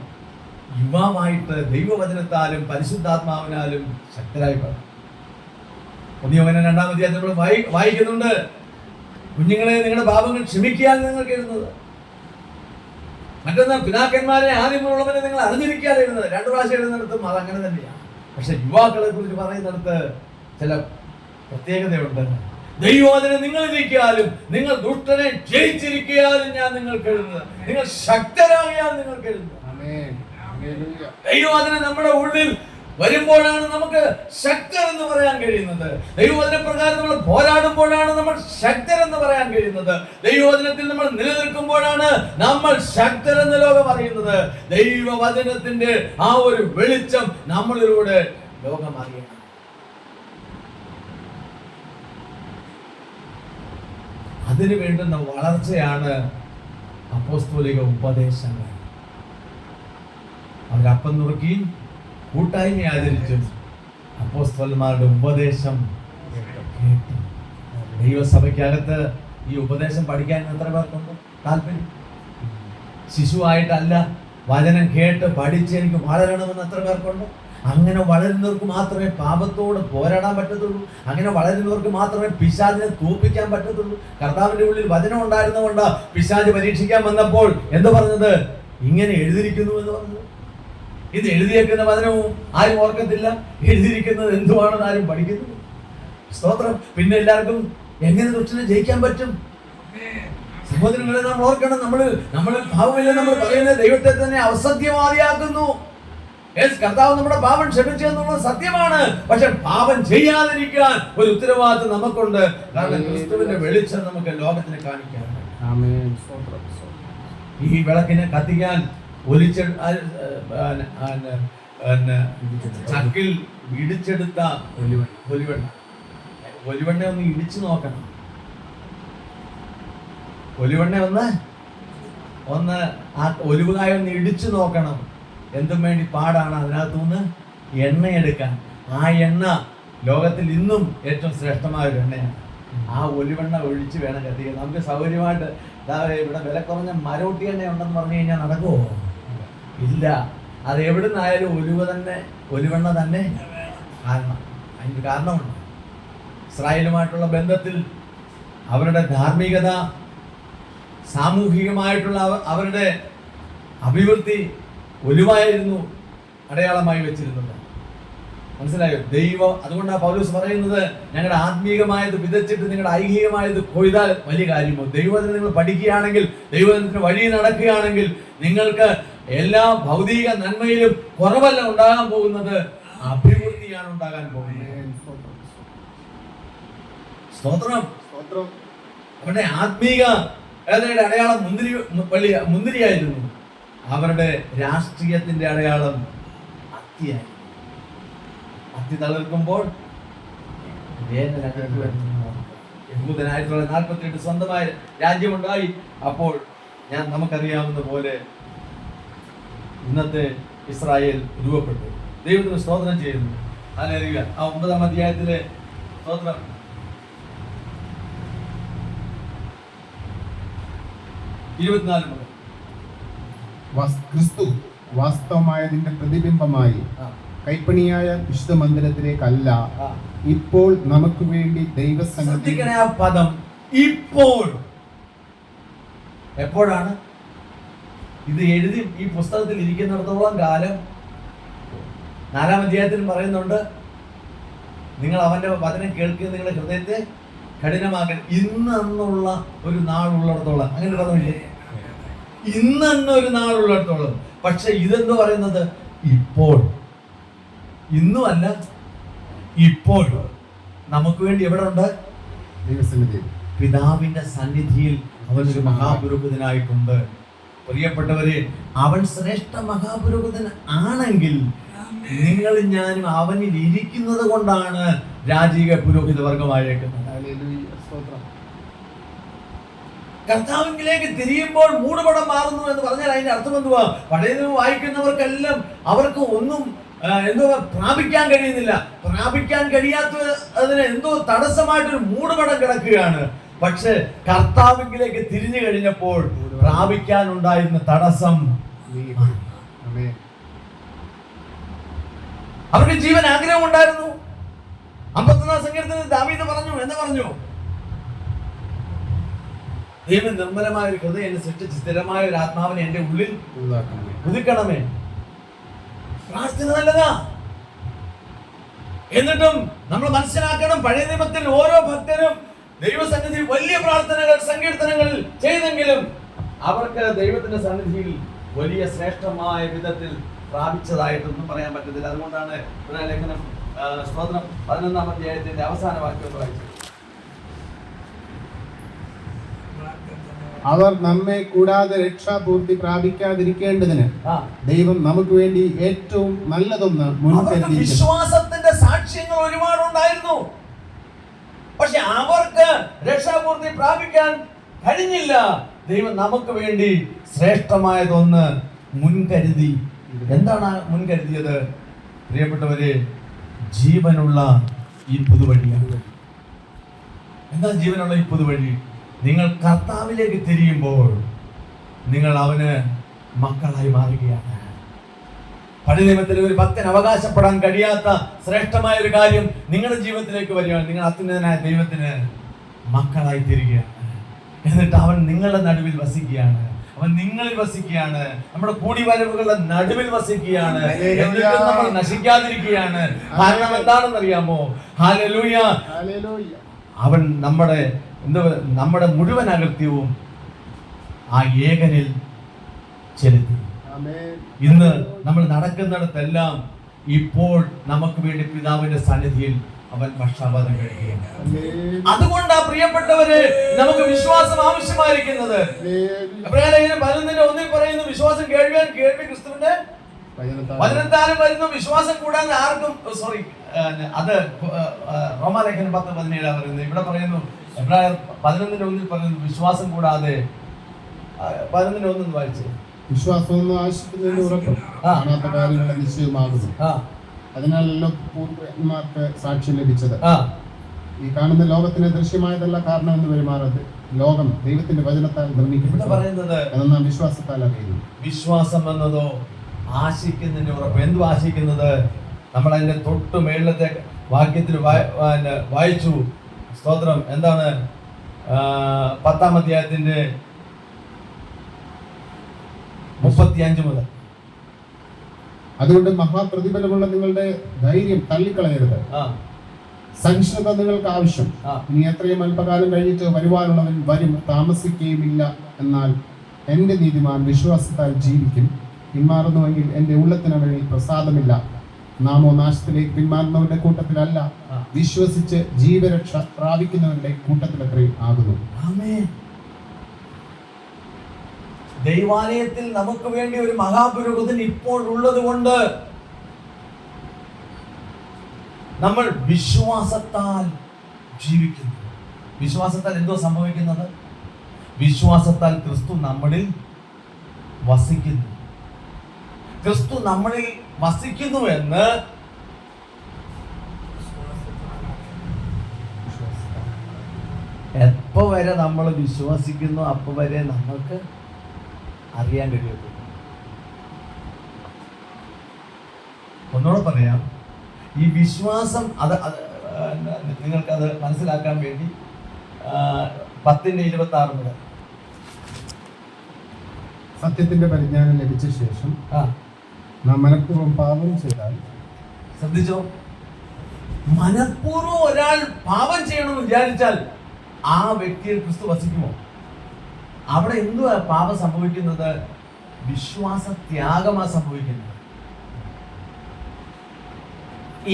Speaker 1: യുവാവായിട്ട് ദൈവവചനത്താലും പരിശുദ്ധാത്മാവിനാലും ശക്തരായി പറയും. 1 യോഹന്നാൻ 2-ാം അധ്യായത്തിൽ നമ്മൾ വായിക്കുന്നുണ്ട്, കുഞ്ഞുങ്ങളെ നിങ്ങളുടെ പാപങ്ങൾ ക്ഷമിക്കാൻ നിങ്ങൾക്ക് എഴുതുന്നത്. മറ്റൊന്ന്, പിതാക്കന്മാരെ ആദ്യമുള്ളവരെ നിങ്ങൾ അറിഞ്ഞിരിക്കാൻ എഴുതുന്നത്. 2 പ്രാവശ്യം എഴുതുന്നിടത്തും അത് അങ്ങനെ തന്നെയാണ്. പക്ഷെ യുവാക്കളെ കുറിച്ച് പറയുന്നിടത്ത് ചില പ്രത്യേകതയുണ്ട്. ദൈവവചനം നിങ്ങൾ ഇരിക്കാലും, നിങ്ങൾ ദുഷ്ടനെ ജയിച്ചിരിക്കാലും ഞാൻ നിങ്ങൾക്ക് എഴുതുന്നത്, നിങ്ങൾ ശക്തരാകിയാൽ നിങ്ങൾക്ക് എഴുതുന്നത്. ദൈവവചനം നമ്മുടെ ഉള്ളിൽ വരുമ്പോഴാണ് നമുക്ക് ശക്തർ എന്ന് പറയാൻ കഴിയുന്നത്. ദൈവവചന പ്രകാരം നമ്മൾ പോരാടുമ്പോഴാണ് നമ്മൾ ശക്തർ എന്ന് പറയാൻ കഴിയുന്നത്. ദൈവവചനത്തിൽ നമ്മൾ നിലനിൽക്കുമ്പോഴാണ് നമ്മൾ ശക്തർ എന്ന് ലോകം അറിയുന്നത്. ദൈവവചനത്തിന്റെ ആ ഒരു വെളിച്ചം നമ്മളിലൂടെ ലോകം അറിയണം. അതിനു വേണ്ടുന്ന വളർച്ചയാണ് അപ്പോസ്തോലിക ഉപദേശങ്ങൾ. അവരപ്പം നുറുക്കി കൂട്ടായ്മ ആചരിച്ചു അപ്പോസ്തലന്മാരുടെ ഉപദേശം കേട്ടു. ദൈവസഭയ്ക്കകത്ത് ഈ ഉപദേശം പഠിക്കാൻ എത്ര പേർക്കുണ്ട് താല്പര്യം? ശിശുവായിട്ടല്ല, വചനം കേട്ട് പഠിച്ച് എനിക്ക് വളരണമെന്ന് എത്ര പേർക്കുണ്ട്? അങ്ങനെ വളരുന്നവർക്ക് മാത്രമേ പാപത്തോട് പോരാടാൻ പറ്റത്തുള്ളൂ. അങ്ങനെ വളരുന്നവർക്ക് മാത്രമേ പിശാചിനെ തോൽപ്പിക്കാൻ പറ്റത്തുള്ളൂ. കർത്താവിന്റെ ഉള്ളിൽ വചനം ഉണ്ടായിരുന്നുകൊണ്ട് പിശാച് പരീക്ഷിക്കാൻ വന്നപ്പോൾ എന്ത് പറഞ്ഞത്? ഇങ്ങനെ എഴുതിയിരിക്കുന്നു എന്ന് പറഞ്ഞത്. ഇത് എഴുതിയേക്കുന്ന വചനവും ആരും ഓർക്കത്തില്ല, എഴുതിയിരിക്കുന്നത് എന്തുവാണെന്ന് ആരും പഠിക്കുന്നു. സ്തോത്രം. പിന്നെ എല്ലാവർക്കും എങ്ങനെ ദുഷ്ടനെ ജയിക്കാൻ പറ്റും? സഹോദരങ്ങളെ, നാം ഓർക്കണം, നമ്മൾ പാപമില്ല നമ്മൾ പറയുന്ന ദൈവത്തെ തന്നെ അസത്യവാദിയാക്കുന്നു. കർത്താവ് നമ്മുടെ പാപം ക്ഷമിച്ചു എന്നുള്ളത് സത്യമാണ്. പക്ഷെ പാപം ചെയ്യാതിരിക്കാൻ ഒരു ഉത്തരവാദിത്വം നമുക്കുണ്ട്. കാരണം ക്രിസ്തുവിന്റെ വെളിച്ചം നമുക്ക് ലോകത്തിന് കാണിക്കാൻ. ഈ വിളക്കിനെ കത്തിക്കാൻ ചക്കിൽ ഇടിച്ചെടുത്ത ഒലിവെണ്ണ ഒന്ന് ഇടിച്ചു നോക്കണം. ഒലിവെണ്ണ ഒന്ന് ആ ഒലിവുകായ ഒന്ന് ഇടിച്ചു നോക്കണം. എന്തും വേണ്ടി പാടാണ് അതിനകത്തുനിന്ന് എണ്ണയെടുക്കാൻ. ആ എണ്ണ ലോകത്തിൽ ഇന്നും ഏറ്റവും ശ്രേഷ്ഠമായ ഒരു എണ്ണയാണ്. ആ ഒലിവെണ്ണ ഒഴിച്ച് വേണം കത്തിക്കാൻ. നമുക്ക് സൗകര്യമായിട്ട് ഇവിടെ വില കുറഞ്ഞ മരോട്ടി എണ്ണ ഉണ്ടെന്ന് പറഞ്ഞു കഴിഞ്ഞാൽ നടക്കുമോ? ഇല്ല. അത് എവിടുന്നായാലും ഒലിവെണ്ണ തന്നെ കാരണം. അതിന് കാരണമുണ്ട്. ഇസ്രായേലുമായിട്ടുള്ള ബന്ധത്തിൽ അവരുടെ ധാർമ്മികത, സാമൂഹികമായിട്ടുള്ള അവരുടെ അഭിവൃദ്ധി ഒലിവായിരുന്നു അടയാളമായി വെച്ചിരുന്നത്. മനസ്സിലായോ? ദൈവം അതുകൊണ്ടാണ് പൗലോസ് പറയുന്നത്, ഞങ്ങളുടെ ആത്മീയമായത് വിതച്ചിട്ട് നിങ്ങളുടെ ഐഹികമായത് കൊയ്താൽ വലിയ കാര്യമോ. ദൈവത്തിന് നിങ്ങൾ പഠിക്കുകയാണെങ്കിൽ, ദൈവത്തിന് വഴി നടക്കുകയാണെങ്കിൽ നിങ്ങൾക്ക് എല്ലാ ഭൗതിക നന്മയിലും കുറവല്ല ഉണ്ടാകാൻ പോകുന്നത്, അഭിവൃദ്ധിയാണ് ഉണ്ടാകാൻ പോകുന്നത്. സ്തോത്രം. അവരുടെ ആത്മീക അടയാളം മുന്തിരിയായിരുന്നു. അവരുടെ രാഷ്ട്രീയത്തിന്റെ അടയാളം അത്തിയായിരുന്നു. അത്തി തളിർക്കുമ്പോൾ 1948 സ്വന്തമായ രാജ്യമുണ്ടായി. അപ്പോൾ നമുക്കറിയാവുന്ന പോലെ ഇന്നത്തെ ഇസ്രായേൽ രൂപപ്പെട്ടു. ദൈവത്തിന് സ്തോത്രം ചെയ്യുന്നു. ഹല്ലേലൂയ. ആ 9-ാം അധ്യായത്തിലെ സ്തോത്രം 24 മുതൽ
Speaker 2: ക്രിസ്തു വാസ്തവമായതിന്റെ പ്രതിബിംബമായി കൈപ്പണിയായ വിശുദ്ധ മന്ദിരത്തിലേക്കല്ല, ഇപ്പോൾ നമുക്ക് വേണ്ടി ദൈവസന്നിധി.
Speaker 1: ആ പദം ഇപ്പോൾ. എപ്പോഴാണ് ഇത് എഴുതി ഈ പുസ്തകത്തിൽ ഇരിക്കുന്നിടത്തോളം കാലം? 4-ാം അധ്യായത്തിൽ പറയുന്നുണ്ട്, നിങ്ങൾ അവന്റെ വചനം കേൾക്കുക, നിങ്ങളുടെ ഹൃദയത്തെ കഠിനമാക്കരുത്. ഇന്നുള്ള ഒരു നാളുള്ളിടത്തോളം. അങ്ങനെ പദമില്ലേ? ഇന്നൊരു നാളുള്ളിടത്തോളം. പക്ഷെ ഇതെന്ന് പറയുന്നത് ഇപ്പോൾ. ഇന്നുമല്ല, ഇപ്പോൾ നമുക്ക് വേണ്ടി എവിടെ ഉണ്ട്?
Speaker 2: ദൈവസന്നിധി,
Speaker 1: പിതാവിന്റെ സന്നിധിയിൽ അവനൊരു മഹാപുരോഹിതനായിട്ടുണ്ട്. പ്രിയപ്പെട്ടവരെ, അവൻ ശ്രേഷ്ഠ മഹാപുരോഹിതൻ ആണെങ്കിൽ നിങ്ങളും ഞാനും അവനിൽ ഇരിക്കുന്നത് കൊണ്ടാണ് രാജീക പുരോഹിത വർഗമായേക്കുന്നത്. കർത്താവിലേക്ക് തിരിയുമ്പോൾ മൂടുപടം മാറുന്നു എന്ന് പറഞ്ഞാൽ അതിന്റെ അർത്ഥം എന്തുവാ? പഴയ നിയമം വായിക്കുന്നവർക്കെല്ലാം അവർക്ക് ഒന്നും പ്രാപിക്കാൻ കഴിയുന്നില്ല. പ്രാപിക്കാൻ കഴിയാത്ത അതിന് എന്തോ തടസ്സമായിട്ടൊരു മൂടുപടം കിടക്കുകയാണ്. പക്ഷെ കർത്താവിലേക്ക് തിരിഞ്ഞു കഴിഞ്ഞപ്പോൾ പ്രാപിക്കാനുണ്ടായിരുന്ന തടസ്സം, അവർക്ക് ജീവൻ ആഗ്രഹം ഉണ്ടായിരുന്നു. 51-ാം സങ്കീർത്തനത്തിൽ ദാവീദ് പറഞ്ഞു, എന്ന് പറഞ്ഞു, ദൈവം നിർമ്മലമായ ഒരു ഹൃദയം എന്നെ സൃഷ്ടിച്ച് സ്ഥിരമായ ഒരു ആത്മാവിനെ എന്റെ ഉള്ളിൽ പുതുക്കണമേ. പ്രാർത്ഥന നല്ലതാ. എന്നിട്ടും നമ്മൾ മനസ്സിലാക്കണം, പഴയ നിയമത്തിൽ ഓരോ ഭക്തരും ദൈവസന്നിധിയിൽ വലിയ പ്രാർത്ഥനകൾ, സങ്കീർത്തനങ്ങളിൽ ചെയ്തെങ്കിലും അവർക്ക് ദൈവത്തിന്റെ സന്നിധിയിൽ വലിയ ശ്രേഷ്ഠമായ വിധത്തിൽ പ്രാപിച്ചതായിട്ടൊന്നും പറയാൻ പറ്റത്തില്ല. അതുകൊണ്ടാണ് ലേഖനം സ്തോത്രം 11-ാം അധ്യായത്തിന്റെ അവസാന വാക്യം വായിച്ചത്.
Speaker 2: അവർ നമ്മെ കൂടാതെ രക്ഷാപൂർത്തി പ്രാപിക്കാതിരിക്കേണ്ടതിന് ദൈവം നമുക്ക് വേണ്ടി ഏറ്റവും നല്ലതൊന്ന് മുൻകരുതി.
Speaker 1: വിശ്വാസത്തിന്റെ സാക്ഷ്യങ്ങൾ ഒരുപാടുണ്ടായിരുന്നു. പക്ഷെ അവർക്ക് രക്ഷാപൂർത്തി പ്രാപിക്കാൻ കഴിഞ്ഞില്ല. ദൈവം നമുക്ക് വേണ്ടി ശ്രേഷ്ഠമായതൊന്ന് മുൻകരുതി. എന്താണ് മുൻകരുതിയത്? പ്രിയപ്പെട്ടവരെ, ജീവനുള്ള ഈ പുതുവഴിയാണ്. എന്താ ജീവനുള്ള ഈ പുതുവഴി? നിങ്ങൾ കർത്താവിലേക്ക് തിരിയുമ്പോൾ നിങ്ങൾ അവന് മക്കളായി മാറുകയാണ്. പഴയ നിയമത്തിൽ ഒരു ഭക്തൻ അവകാശപ്പെടാൻ കഴിയാത്ത ശ്രേഷ്ഠമായ ഒരു കാര്യം നിങ്ങളുടെ ജീവിതത്തിലേക്ക് വരികയാണ്. നിങ്ങൾ അത്യുന്നതനായ ദൈവത്തിന് മക്കളായി തീരുകയാണ്. എന്നിട്ട് അവൻ നിങ്ങളുടെ നടുവിൽ വസിക്കുകയാണ്. അവൻ നിങ്ങളിൽ വസിക്കുകയാണ്, നമ്മുടെ കൂടിവരവുകളുടെ നടുവിൽ വസിക്കുകയാണ്. എന്നിട്ടും നമ്മൾ നശിക്കാതിരിക്കുകയാണ്. കാരണം എന്താണെന്ന് അറിയാമോ? ഹല്ലേലൂയ. അവൻ നമ്മുടെ മുഴുവൻ അകൃത്യവും ആ ഏകനിൽ ചെലുത്തി. ഇന്ന് നമ്മൾ നടക്കുന്നിടത്തെല്ലാം ഇപ്പോൾ നമുക്ക് വേണ്ടി പിതാവിന്റെ സന്നിധിയിൽ അവൻ പക്ഷാപാതം കഴിക്കുകയാണ്. അതുകൊണ്ടാ പ്രിയപ്പെട്ടവര് നമുക്ക് വിശ്വാസം ആവശ്യമായിരിക്കുന്നത്. 11:1 പറയുന്നു, വിശ്വാസം കേൾവിയാൽ കേൾവി ക്രിസ്തുവിന്റെ വചനത്താലും വരുന്നു. വിശ്വാസം കൂടാതെ ആർക്കും അത് റോമാലേഖനം 10:17 പറയുന്നത്. ഇവിടെ പറയുന്നു എബ്രായർ 11:1 പറയുന്നു വിശ്വാസം കൂടാതെ. 11:1 വായിച്ചു.
Speaker 2: വിശ്വാസമൊന്നും ആശിക്കുന്നതിന് ഉറപ്പും കാണാത്ത കാര്യങ്ങളുടെ നിശ്ചയമാകുന്നു. അതിനാലല്ലോ പൂർവ്വന്മാർക്ക് സാക്ഷ്യം ലഭിച്ചത്. ഈ കാണുന്ന ലോകത്തിന് ദൃശ്യമായതല്ല കാരണം എന്ന് പെരുമാറത്. ലോകം ദൈവത്തിന്റെ വചനത്താൽ നിർമ്മിക്കപ്പെട്ടത് നാം വിശ്വാസത്താൽ അറിയുന്നു.
Speaker 1: വിശ്വാസം എന്നതോ ആശിക്കുന്നതിന്റെ ഉറപ്പ്. എന്തു ആശിക്കുന്നത്? നമ്മൾ അതിന്റെ തൊട്ട് മേളിലത്തെ വാക്യത്തിൽ വായിച്ചു. സ്തോത്രം. എന്താണ്? 10-ാം അധ്യായത്തിന്റെ 35 മുതൽ.
Speaker 2: അതുകൊണ്ട് മഹാപ്രതിഫലമുള്ള നിങ്ങളുടെ ധൈര്യം തള്ളിക്കളയരുത്. സഹിഷ്ണുത നിങ്ങൾക്ക് ആവശ്യം. ഇനി എത്രയും അല്പകാലം കഴിഞ്ഞിട്ട് വരുവാനുള്ളവൻ വരും, താമസിക്കുകയുമില്ല. എന്നാൽ എന്റെ നീതിമാൻ വിശ്വാസത്താൽ ജീവിക്കും. പിന്മാറുന്നുവെങ്കിൽ എന്റെ ഉള്ളത്തിനവരിൽ പ്രസാദമില്ല. നാമോ നാശത്തിലേക്ക് പിന്മാറുന്നവരുടെ കൂട്ടത്തിലല്ല, വിശ്വസിച്ച് ജീവരക്ഷ പ്രാപിക്കുന്നവരുടെ കൂട്ടത്തിലത്രേ ആകുന്നു.
Speaker 1: ദൈവാലയത്തിൽ നമുക്ക് വേണ്ടി ഒരു മഹാപുരോഹിതൻ ഇപ്പോൾ ഉള്ളത് കൊണ്ട് നമ്മൾ വിശ്വാസത്താൽ ജീവിക്കുന്നു. വിശ്വാസത്താൽ എന്തോ സംഭവിക്കുന്നത്? വിശ്വാസത്താൽ ക്രിസ്തു നമ്മളിൽ വസിക്കുന്നു. ക്രിസ്തു നമ്മളിൽ വസിക്കുന്നു എന്ന് എപ്പോ വരെ നമ്മൾ വിശ്വസിക്കുന്നു അപ്പൊ വരെ നമ്മൾക്ക് അറിയാൻ കഴിയുള്ളൂ. ഒന്നുകൂടെ പറയാം, ഈ വിശ്വാസം നിങ്ങൾക്കത് മനസ്സിലാക്കാൻ വേണ്ടി 10:26 മുതൽ
Speaker 2: സത്യത്തിന്റെ പരിജ്ഞാനം ലഭിച്ച ശേഷം നാം മനഃപൂർവ്വം പാപം ചെയ്താൽ,
Speaker 1: ശ്രദ്ധിച്ചോ, മനഃപൂർവ്വം ഒരാൾ പാപം ചെയ്യണമെന്ന് വിചാരിച്ചാൽ ആ വ്യക്തിയിൽ ക്രിസ്തു വസിക്കുമോ? അവിടെ എന്തുവാ പാപം സംഭവിക്കുന്നത്? വിശ്വാസ ത്യാഗമാ സംഭവിക്കുന്നത്.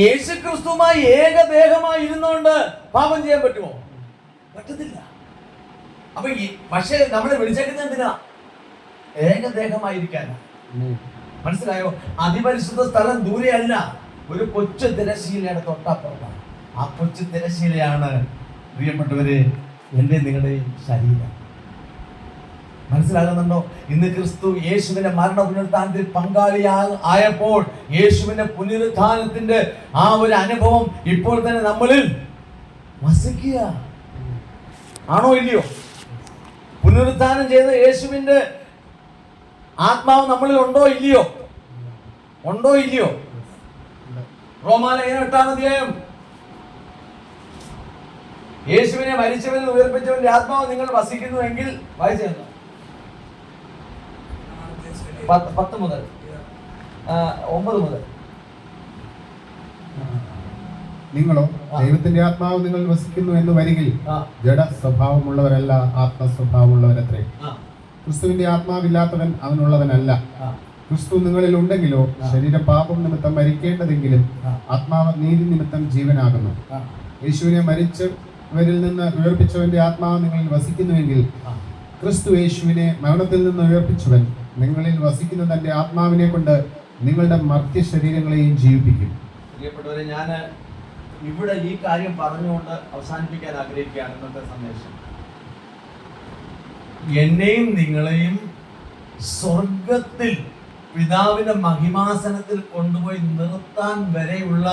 Speaker 1: യേശു ക്രിസ്തുവുമായി ഏകദേഹമായി ഇരുന്നുകൊണ്ട് പാപം ചെയ്യാൻ പറ്റുമോ? പറ്റത്തില്ല. അപ്പൊ പക്ഷേ നമ്മളെ വിളിച്ചേക്കുന്നത് എന്തിനാ? ഏകദേഹമായിരിക്കാനാ. മനസ്സിലായോ? അതിപരിശുദ്ധ സ്ഥലം ദൂരെയല്ല, ഒരു കൊച്ചു തിരശീലയുടെ തൊട്ടപ്പുറത്താണ്. ആ കൊച്ചു തിരശീലയാണ് പ്രിയപ്പെട്ടവരെ എൻ്റെ നിങ്ങളുടെയും ശരീരം. മനസ്സിലാകുന്നുണ്ടോ? ഇന്ന് ക്രിസ്തു യേശുവിന്റെ മരണ പുനരുത്ഥാനത്തിൽ പങ്കാളിയായപ്പോൾ യേശുവിന്റെ പുനരുത്ഥാനത്തിന്റെ ആ ഒരു അനുഭവം ഇപ്പോൾ തന്നെ നമ്മളിൽ വസിക്കുക ആണോ ഇല്ലയോ? പുനരുത്ഥാനം ചെയ്ത യേശുവിന്റെ ആത്മാവ് നമ്മളിൽ ഉണ്ടോ ഇല്ലയോ? ഉണ്ടോ ഇല്ലയോ? റോമാലേഖനം 8-ാം അധ്യായം, യേശുവിനെ മരിച്ചവരിൽ ഉയർപ്പിച്ചവന്റെ ആത്മാവ് നിങ്ങൾ വസിക്കുന്നുവെങ്കിൽ വായിച്ചു 10 മുതൽ 9 മുതൽ.
Speaker 2: നിങ്ങളോ ദൈവത്തിന്റെ ആത്മാവ് നിങ്ങൾ വസിക്കുന്നു എന്ന് വരികിൽ ജഡ സ്വഭാവമുള്ളവരല്ല, ആത്മസ്വഭാവമുള്ളവരത്രേ. ക്രിസ്തുവിന്റെ ആത്മാവില്ലാത്തവൻ അവനുള്ളവനല്ല. ക്രിസ്തു നിങ്ങളിൽ ഉണ്ടെങ്കിലോ ശരീര പാപം നിമിത്തം മരിക്കേണ്ടതെങ്കിലും ആത്മാവ് നീതി നിമിത്തം ജീവനാകുന്നു. യേശുവിനെ മരിച്ചവരിൽ നിന്ന് ഉയർപ്പിച്ചവന്റെ ആത്മാവ് നിങ്ങളിൽ വസിക്കുന്നുവെങ്കിൽ ക്രിസ്തു യേശുവിനെ മരണത്തിൽ നിന്ന് ഉയർപ്പിച്ചവൻ നിങ്ങളിൽ വസിക്കുന്ന തന്റെ ആത്മാവിനെ കൊണ്ട് നിങ്ങളുടെ മർത്യ ശരീരങ്ങളെയും ജീവിപ്പിക്കും.
Speaker 1: പ്രിയപ്പെട്ടവരെ, ഞാൻ ഇവിടെ ഈ കാര്യം പറഞ്ഞുകൊണ്ട് അവസാനിപ്പിക്കാൻ ആഗ്രഹിക്കുകയാണ് ഇന്നത്തെ സന്ദേശം. എന്നെയും നിങ്ങളെയും സ്വർഗത്തിൽ പിതാവിന്റെ മഹിമാസനത്തിൽ കൊണ്ടുപോയി നിർത്താൻ വരെയുള്ള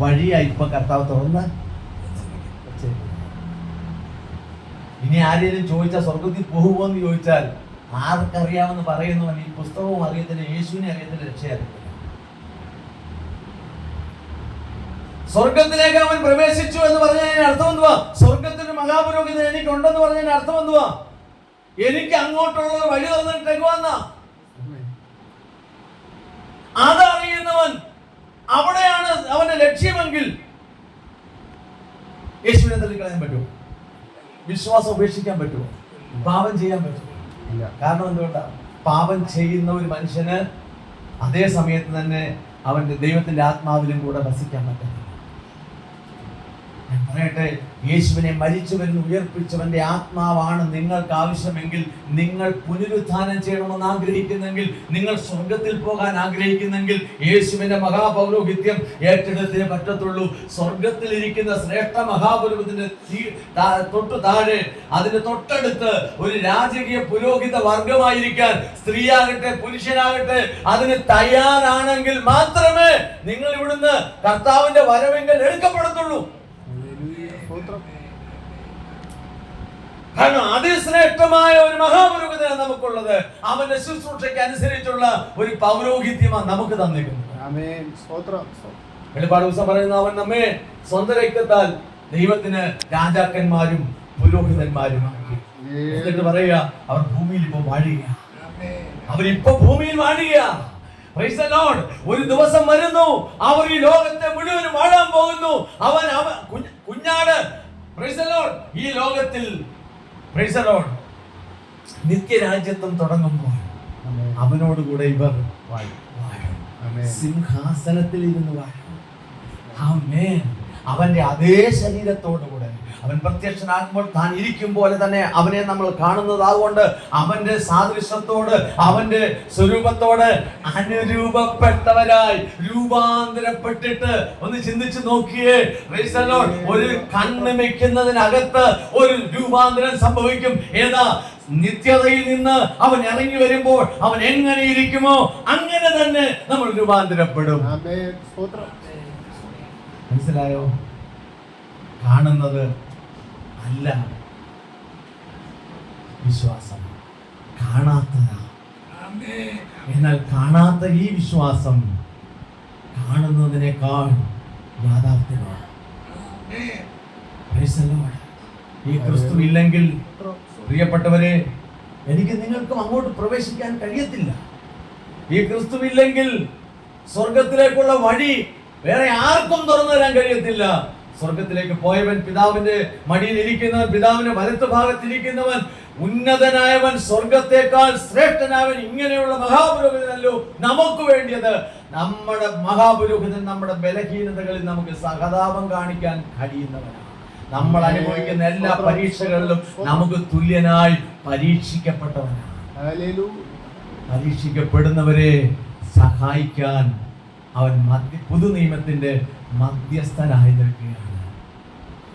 Speaker 1: വഴിയായി ഇപ്പൊ കർത്താവ് തുറന്ന്. ഇനി ആരെങ്കിലും ചോദിച്ചാൽ സ്വർഗത്തിൽ പോകുമോ എന്ന് ചോദിച്ചാൽ ആർക്കറിയാമെന്ന് പറയുന്നവൻ ഈ പുസ്തകവും അറിയത്തില്ല, യേശുവിനെ അറിയത്തില്ല, രക്ഷയറിയത്തില്ല. സ്വർഗത്തിലേക്ക് അവൻ പ്രവേശിച്ചു എന്ന് പറഞ്ഞാൽ അർത്ഥം എന്തുവാ? സ്വർഗത്തിന്റെ മഹാപുരോഹിതൻ ഉണ്ടെന്ന് പറഞ്ഞതിന് അർത്ഥം എന്തുവാ? എനിക്ക് അങ്ങോട്ടുള്ള വഴി തുറന്നിട്ടേക്കുവാന്നാ. അതറിയുന്നവൻ അവിടെയാണ് അവന്റെ ലക്ഷ്യമെങ്കിൽ യേശുവിനെ തള്ളിക്കളയാൻ പറ്റുമോ? വിശ്വാസം ഉപേക്ഷിക്കാൻ പറ്റുമോ? പാപം ചെയ്യാൻ പറ്റുമോ? കാരണം എന്തുകൊണ്ടാ? പാപം ചെയ്യുന്ന ഒരു മനുഷ്യന് അതേ സമയത്ത് തന്നെ അവന്റെ ദൈവത്തിന്റെ ആത്മാവിലും കൂടെ വസിക്കാൻ പറ്റും. ഞാൻ പറയട്ടെ, യേശുവിനെ മരിച്ചവരിൽ ഉയർപ്പിച്ചവന്റെ ആത്മാവാണ് നിങ്ങൾക്ക് ആവശ്യമെങ്കിൽ, നിങ്ങൾ പുനരുത്ഥാനം ചെയ്യണമെന്ന് ആഗ്രഹിക്കുന്നെങ്കിൽ, നിങ്ങൾ സ്വർഗത്തിൽ പോകാൻ ആഗ്രഹിക്കുന്നെങ്കിൽ യേശുവിന്റെ മഹാപൗരോഹിത്യം ഏറ്റെടുത്തേ പറ്റത്തുള്ളൂ. സ്വർഗത്തിൽ ഇരിക്കുന്ന ശ്രേഷ്ഠ മഹാപുരോഹിതന്റെ തൊട്ടു താഴെ, അതിന് തൊട്ടടുത്ത് ഒരു രാജകീയ പുരോഹിത വർഗമായിരിക്കാൻ സ്ത്രീയാകട്ടെ പുരുഷനാകട്ടെ അതിന് തയ്യാറാണെങ്കിൽ മാത്രമേ നിങ്ങൾ ഇവിടുന്ന് കർത്താവിന്റെ വരവെങ്കിൽ എടുക്കപ്പെടത്തുള്ളൂ. കാരണം അതിശ്രേഷ്ഠമായ ഒരു മഹാപുരോഹിതനാണ് നമുക്കുള്ളത്. അവന്റെ ശുശ്രൂഷയ്ക്ക് അനുസരിച്ചുള്ള ഒരു പൗരോഹിത്യമാണ് നമുക്ക് തന്നിരിക്കുന്നത്. വെളിപ്പാട് ദിവസം പറയുന്ന അവൻ നമ്മെ സ്വന്തം രക്തത്താൽ ദൈവത്തിന് രാജാക്കന്മാരും പുരോഹിതന്മാരുമാക്കി. എന്നിട്ട് പറയുക, അവർ ഭൂമിയിൽ ഇപ്പൊ വാഴുക. അവരിപ്പോ ഭൂമിയിൽ വാഴുക. Praise the Lord. ഒരു ദിവസം വരുന്നു, അവർ ഈ ലോകത്തെ മുഴുവൻ വാഴാൻ പോകുന്നു. അവൻ കുഞ്ഞാട് Praise the Lord. ഈ ലോകത്തിൽ Praise the Lord. നിത്യരാജ്യത്വം തുടങ്ങുമ്പോൾ അവനോടുകൂടെ ഇവർ സിംഹാസനത്തിൽ ഇരുന്ന് വാഴും. ആമേൻ. അവന്റെ അതേ ശരീരത്തോടുകൂടെ അവൻ പ്രത്യക്ഷനാകുമ്പോൾ താൻ ഇരിക്കും പോലെ തന്നെ അവനെ നമ്മൾ കാണുന്നത്. അതുകൊണ്ട് അവന്റെ സാദൃശ്യത്തോട് അവന്റെ സ്വരൂപത്തോട് അനുരൂപപ്പെട്ടവരായി രൂപാന്തരപ്പെട്ടിട്ട് ഒന്ന് ചിന്തിച്ചു നോക്കിയേ. Praise the Lord. ഒരു കണ്ണ് വെക്കുന്നതിനകത്ത് ഒരു രൂപാന്തരം സംഭവിക്കും. ഏതാ? നിത്യതയിൽ നിന്ന് അവൻ ഇറങ്ങി വരുമ്പോൾ അവൻ എങ്ങനെ ഇരിക്കുമോ അങ്ങനെ തന്നെ നമ്മൾ രൂപാന്തരപ്പെടും. മനസ്സിലായോ? കാണുന്നത് അല്ല വിശ്വാസം, കാണാത്തതാ. എന്നാൽ കാണാത്ത ഈ വിശ്വാസം കാണുന്നതിനേക്കാൾ യാഥാർത്ഥ്യമാണ്. ഈ ക്രിസ്തു ഇല്ലെങ്കിൽ പ്രിയപ്പെട്ടവരെ, എനിക്ക് നിങ്ങൾക്കും അങ്ങോട്ട് പ്രവേശിക്കാൻ കഴിയത്തില്ല. ഈ ക്രിസ്തു ഇല്ലെങ്കിൽ സ്വർഗത്തിലേക്കുള്ള വഴി വേറെ ആർക്കും തുറന്നു തരാൻ കഴിയത്തില്ല. സ്വർഗത്തിലേക്ക് പോയവൻ, പിതാവിന്റെ മടിയിൽ ഇരിക്കുന്നവൻ, പിതാവിന്റെ വലത്ത് ഭാഗത്തിരിക്കുന്നവൻ, ഉന്നതനായവൻ, സ്വർഗത്തെക്കാൾ ശ്രേഷ്ഠനായവൻ, ഇങ്ങനെയുള്ള മഹാപുരോഹിതനല്ലോ നമുക്ക് വേണ്ടിയത്. നമ്മുടെ മഹാപുരോഹിതൻ നമ്മുടെ ബലഹീനതകളിൽ നമുക്ക് സഹതാപം കാണിക്കാൻ കഴിയുന്നവനാണ്. നമ്മൾ അനുഭവിക്കുന്ന എല്ലാ പരീക്ഷകളിലും നമുക്ക് തുല്യനായി പരീക്ഷിക്കപ്പെട്ടവനാണ്. പരീക്ഷിക്കപ്പെടുന്നവരെ സഹായിക്കാൻ അവൻ പുതു നിയമത്തിന്റെ മധ്യസ്ഥനായി നിൽക്കുകയാണ്.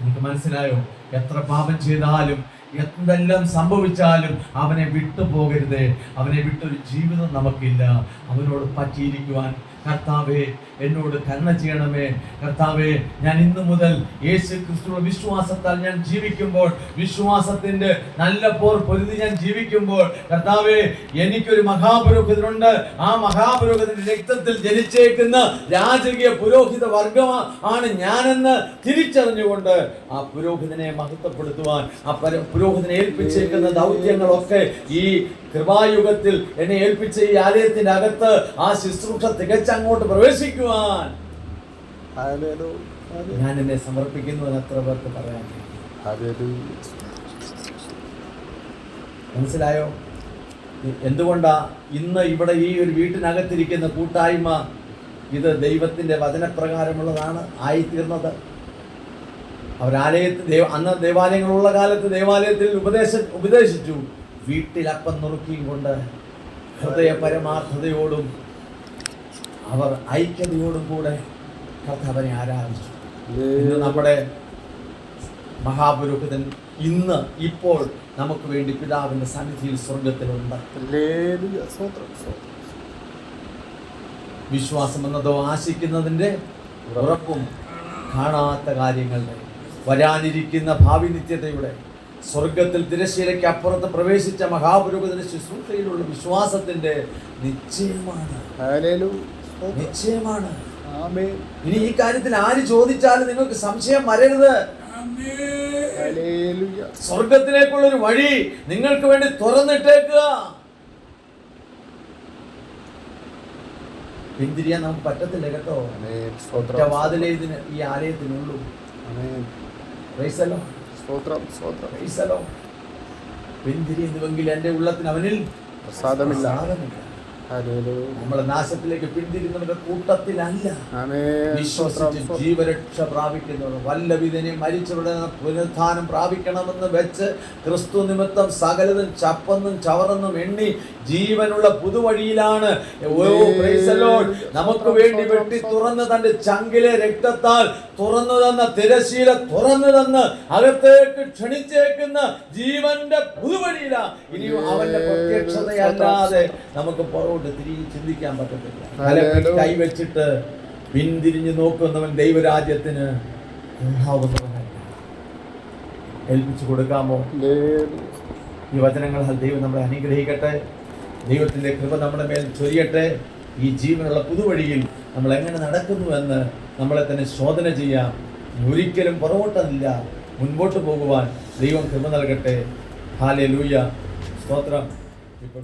Speaker 1: എനിക്ക് മനസ്സിലായോ? എത്ര പാപം ചെയ്താലും എന്തെല്ലാം സംഭവിച്ചാലും അവനെ വിട്ടു പോകരുതേ. അവനെ വിട്ടൊരു ജീവിതം നമുക്കില്ല. അവനോട് പറ്റിയിരിക്കുവാൻ, കർത്താവേ എന്നോട് കരുണ ചെയ്യണമേ, കർത്താവേ ഞാൻ ഇന്നു മുതൽ യേശു ക്രിസ്തുവിന്റെ വിശ്വാസത്താൽ ഞാൻ ജീവിക്കുമ്പോൾ, വിശ്വാസത്തിന്റെ നല്ല പോർ പൊരുതി ഞാൻ ജീവിക്കുമ്പോൾ, കർത്താവേ എനിക്കൊരു മഹാപുരോഹിതനുണ്ട്. ആ മഹാപുരോഹിതന്റെ രക്തത്തിൽ ജനിച്ചേക്കുന്ന രാജകീയ പുരോഹിത വർഗമാണ് ഞാനെന്ന് തിരിച്ചറിഞ്ഞുകൊണ്ട് ആ പുരോഹിതനെ മഹത്വപ്പെടുത്തുവാൻ, ആ പുരോഹിതനെ ഏൽപ്പിച്ചേക്കുന്ന ദൗത്യങ്ങളൊക്കെ ഈ കൃപായുഗത്തിൽ എന്നെ ഏൽപ്പിച്ച ഈ ആലയത്തിന്റെ അകത്ത് ആ ശുശ്രൂഷ തികച്ചങ്ങോട്ട് പ്രവേശിക്കുവാൻ ഞാൻ എന്നെ സമർപ്പിക്കുന്നു എന്ന് എത്ര പേർക്ക് പറയാൻ. മനസ്സിലായോ? എന്തുകൊണ്ടാ ഇന്ന് ഇവിടെ ഈ ഒരു വീട്ടിനകത്തിരിക്കുന്ന കൂട്ടായ്മ ഇത് ദൈവത്തിന്റെ വചനപ്രകാരമുള്ളതാണ് ആയിത്തീർന്നത്. അവരാലയത്തിൽ അന്ന് ദേവാലയങ്ങളുള്ള കാലത്ത് ദേവാലയത്തിൽ ഉപദേശിച്ചു. വീട്ടിൽ അപ്പം നുറുക്കിയും കൊണ്ട് ഹൃദയ പരമാർത്ഥതയോടും അവർ ഐക്യതയോടും കൂടെ കർത്താവിനെ ആരാധിച്ചു. ഇന്ന് നമ്മുടെ മഹാപുരോഹിതൻ ഇപ്പോൾ നമുക്ക് വേണ്ടി പിതാവിന്റെ സന്നിധിയിൽ സ്വർഗത്തിലുണ്ട്. വിശ്വാസം എന്നതോ ആശിക്കുന്നതിന്റെ ഉറപ്പും കാണാത്ത കാര്യങ്ങളുടെ വരാനിരിക്കുന്ന ഭാവി നിത്യതയുടെ സ്വർഗത്തിൽ തിരശ്ശീലയ്ക്ക് അപ്പുറത്ത് പ്രവേശിച്ച മഹാപുരോഹിതന്റെ ശുശ്രൂഷയിലുള്ള വിശ്വാസത്തിന്റെ നിശ്ചയമാണ്. നിശ്ചയമാണ്. ഇനി ഈ കാര്യത്തിൽ ആര് ചോദിച്ചാലും നിങ്ങൾക്ക് സംശയം വരരുത്.
Speaker 2: ഹല്ലേലൂയ.
Speaker 1: സ്വർഗത്തിലേക്കുള്ള ഒരു വഴി നിങ്ങൾക്ക് വേണ്ടി തുറന്നിട്ടേക്കുക. പിന്തിരിയാൻ നമുക്ക് പറ്റത്തില്ല കേട്ടോ.
Speaker 2: ആമേൻ.
Speaker 1: ഒറ്റ
Speaker 2: സ്തോത്രം.
Speaker 1: വാതിലേ ഇതിന് ഈ ആലയത്തിനുള്ളൂ.
Speaker 2: ആമേൻ.
Speaker 1: Praise the Lord.
Speaker 2: സ്തോത്രം. സ്തോത്രം.
Speaker 1: Praise the Lord. പിന്തിരിയുന്നുവെങ്കിൽ എന്റെ ഉള്ളത്തിന് അവനിൽ
Speaker 2: പ്രസാദമില്ല.
Speaker 1: പ്രസാദമില്ല.
Speaker 2: ഹല്ലേലൂയ.
Speaker 1: നമ്മളെ നാശത്തിലേക്ക് പിന്തിരിയുന്നവരുടെ കൂട്ടത്തിലല്ല.
Speaker 2: ആമേൻ.
Speaker 1: വിശ്വസിച്ച് ജീവരക്ഷ പ്രാപിക്കുന്നവർ വല്ലവിധനെ മരിച്ചവരുടെ പുനരുത്ഥാനം പ്രാപിക്കണമെന്ന് വെച്ച് ക്രിസ്തു നിമിത്തം സകലതും ചപ്പന്നും ചവറന്നും എണ്ണി ജീവനുള്ള പുതുവഴിയിലാണ്. Praise the Lord. നമുക്ക് വേണ്ടി വെട്ടി തുറന്ന് തന്റെ ചങ്കിലെ രക്തത്താൽ തുറന്നു തന്ന തിരശീല തുറന്നു തന്ന് അകത്തേക്ക് ക്ഷണിച്ചേക്കുന്ന ജീവന്റെ പുതുവഴിയിലാ. ഇനി അവന്റെ പ്രത്യക്ഷതയല്ലാതെ നമുക്ക് പുറകോട്ട് തിരികെ ചിന്തിക്കാൻ പറ്റത്തില്ല. തലയിൽ കൈവച്ചിട്ട് പിന്തിരിഞ്ഞു നോക്കുന്നവൻ ദൈവരാജ്യത്തിന് കൊള്ളാവുന്നവനല്ല. ഏൽപ്പിച്ചു കൊടുക്കാമോ? ഈ വചനങ്ങളാൽ ദൈവം നമ്മളെ അനുഗ്രഹിക്കട്ടെ. ദൈവത്തിന്റെ കൃപ നമ്മുടെ മേൽ ചൊരിയട്ടെ. ഈ ജീവനുള്ള പുതുവഴിയിൽ നമ്മൾ എങ്ങനെ നടക്കുന്നു എന്ന് നമ്മളെ തന്നെ ശോധന ചെയ്യാം. ഒരിക്കലും പുറകോട്ടല്ല, മുൻപോട്ട് പോകുവാൻ ദൈവം കൃപ നൽകട്ടെ. ഹല്ലേലൂയ. സ്തോത്രം. ഇപ്പോൾ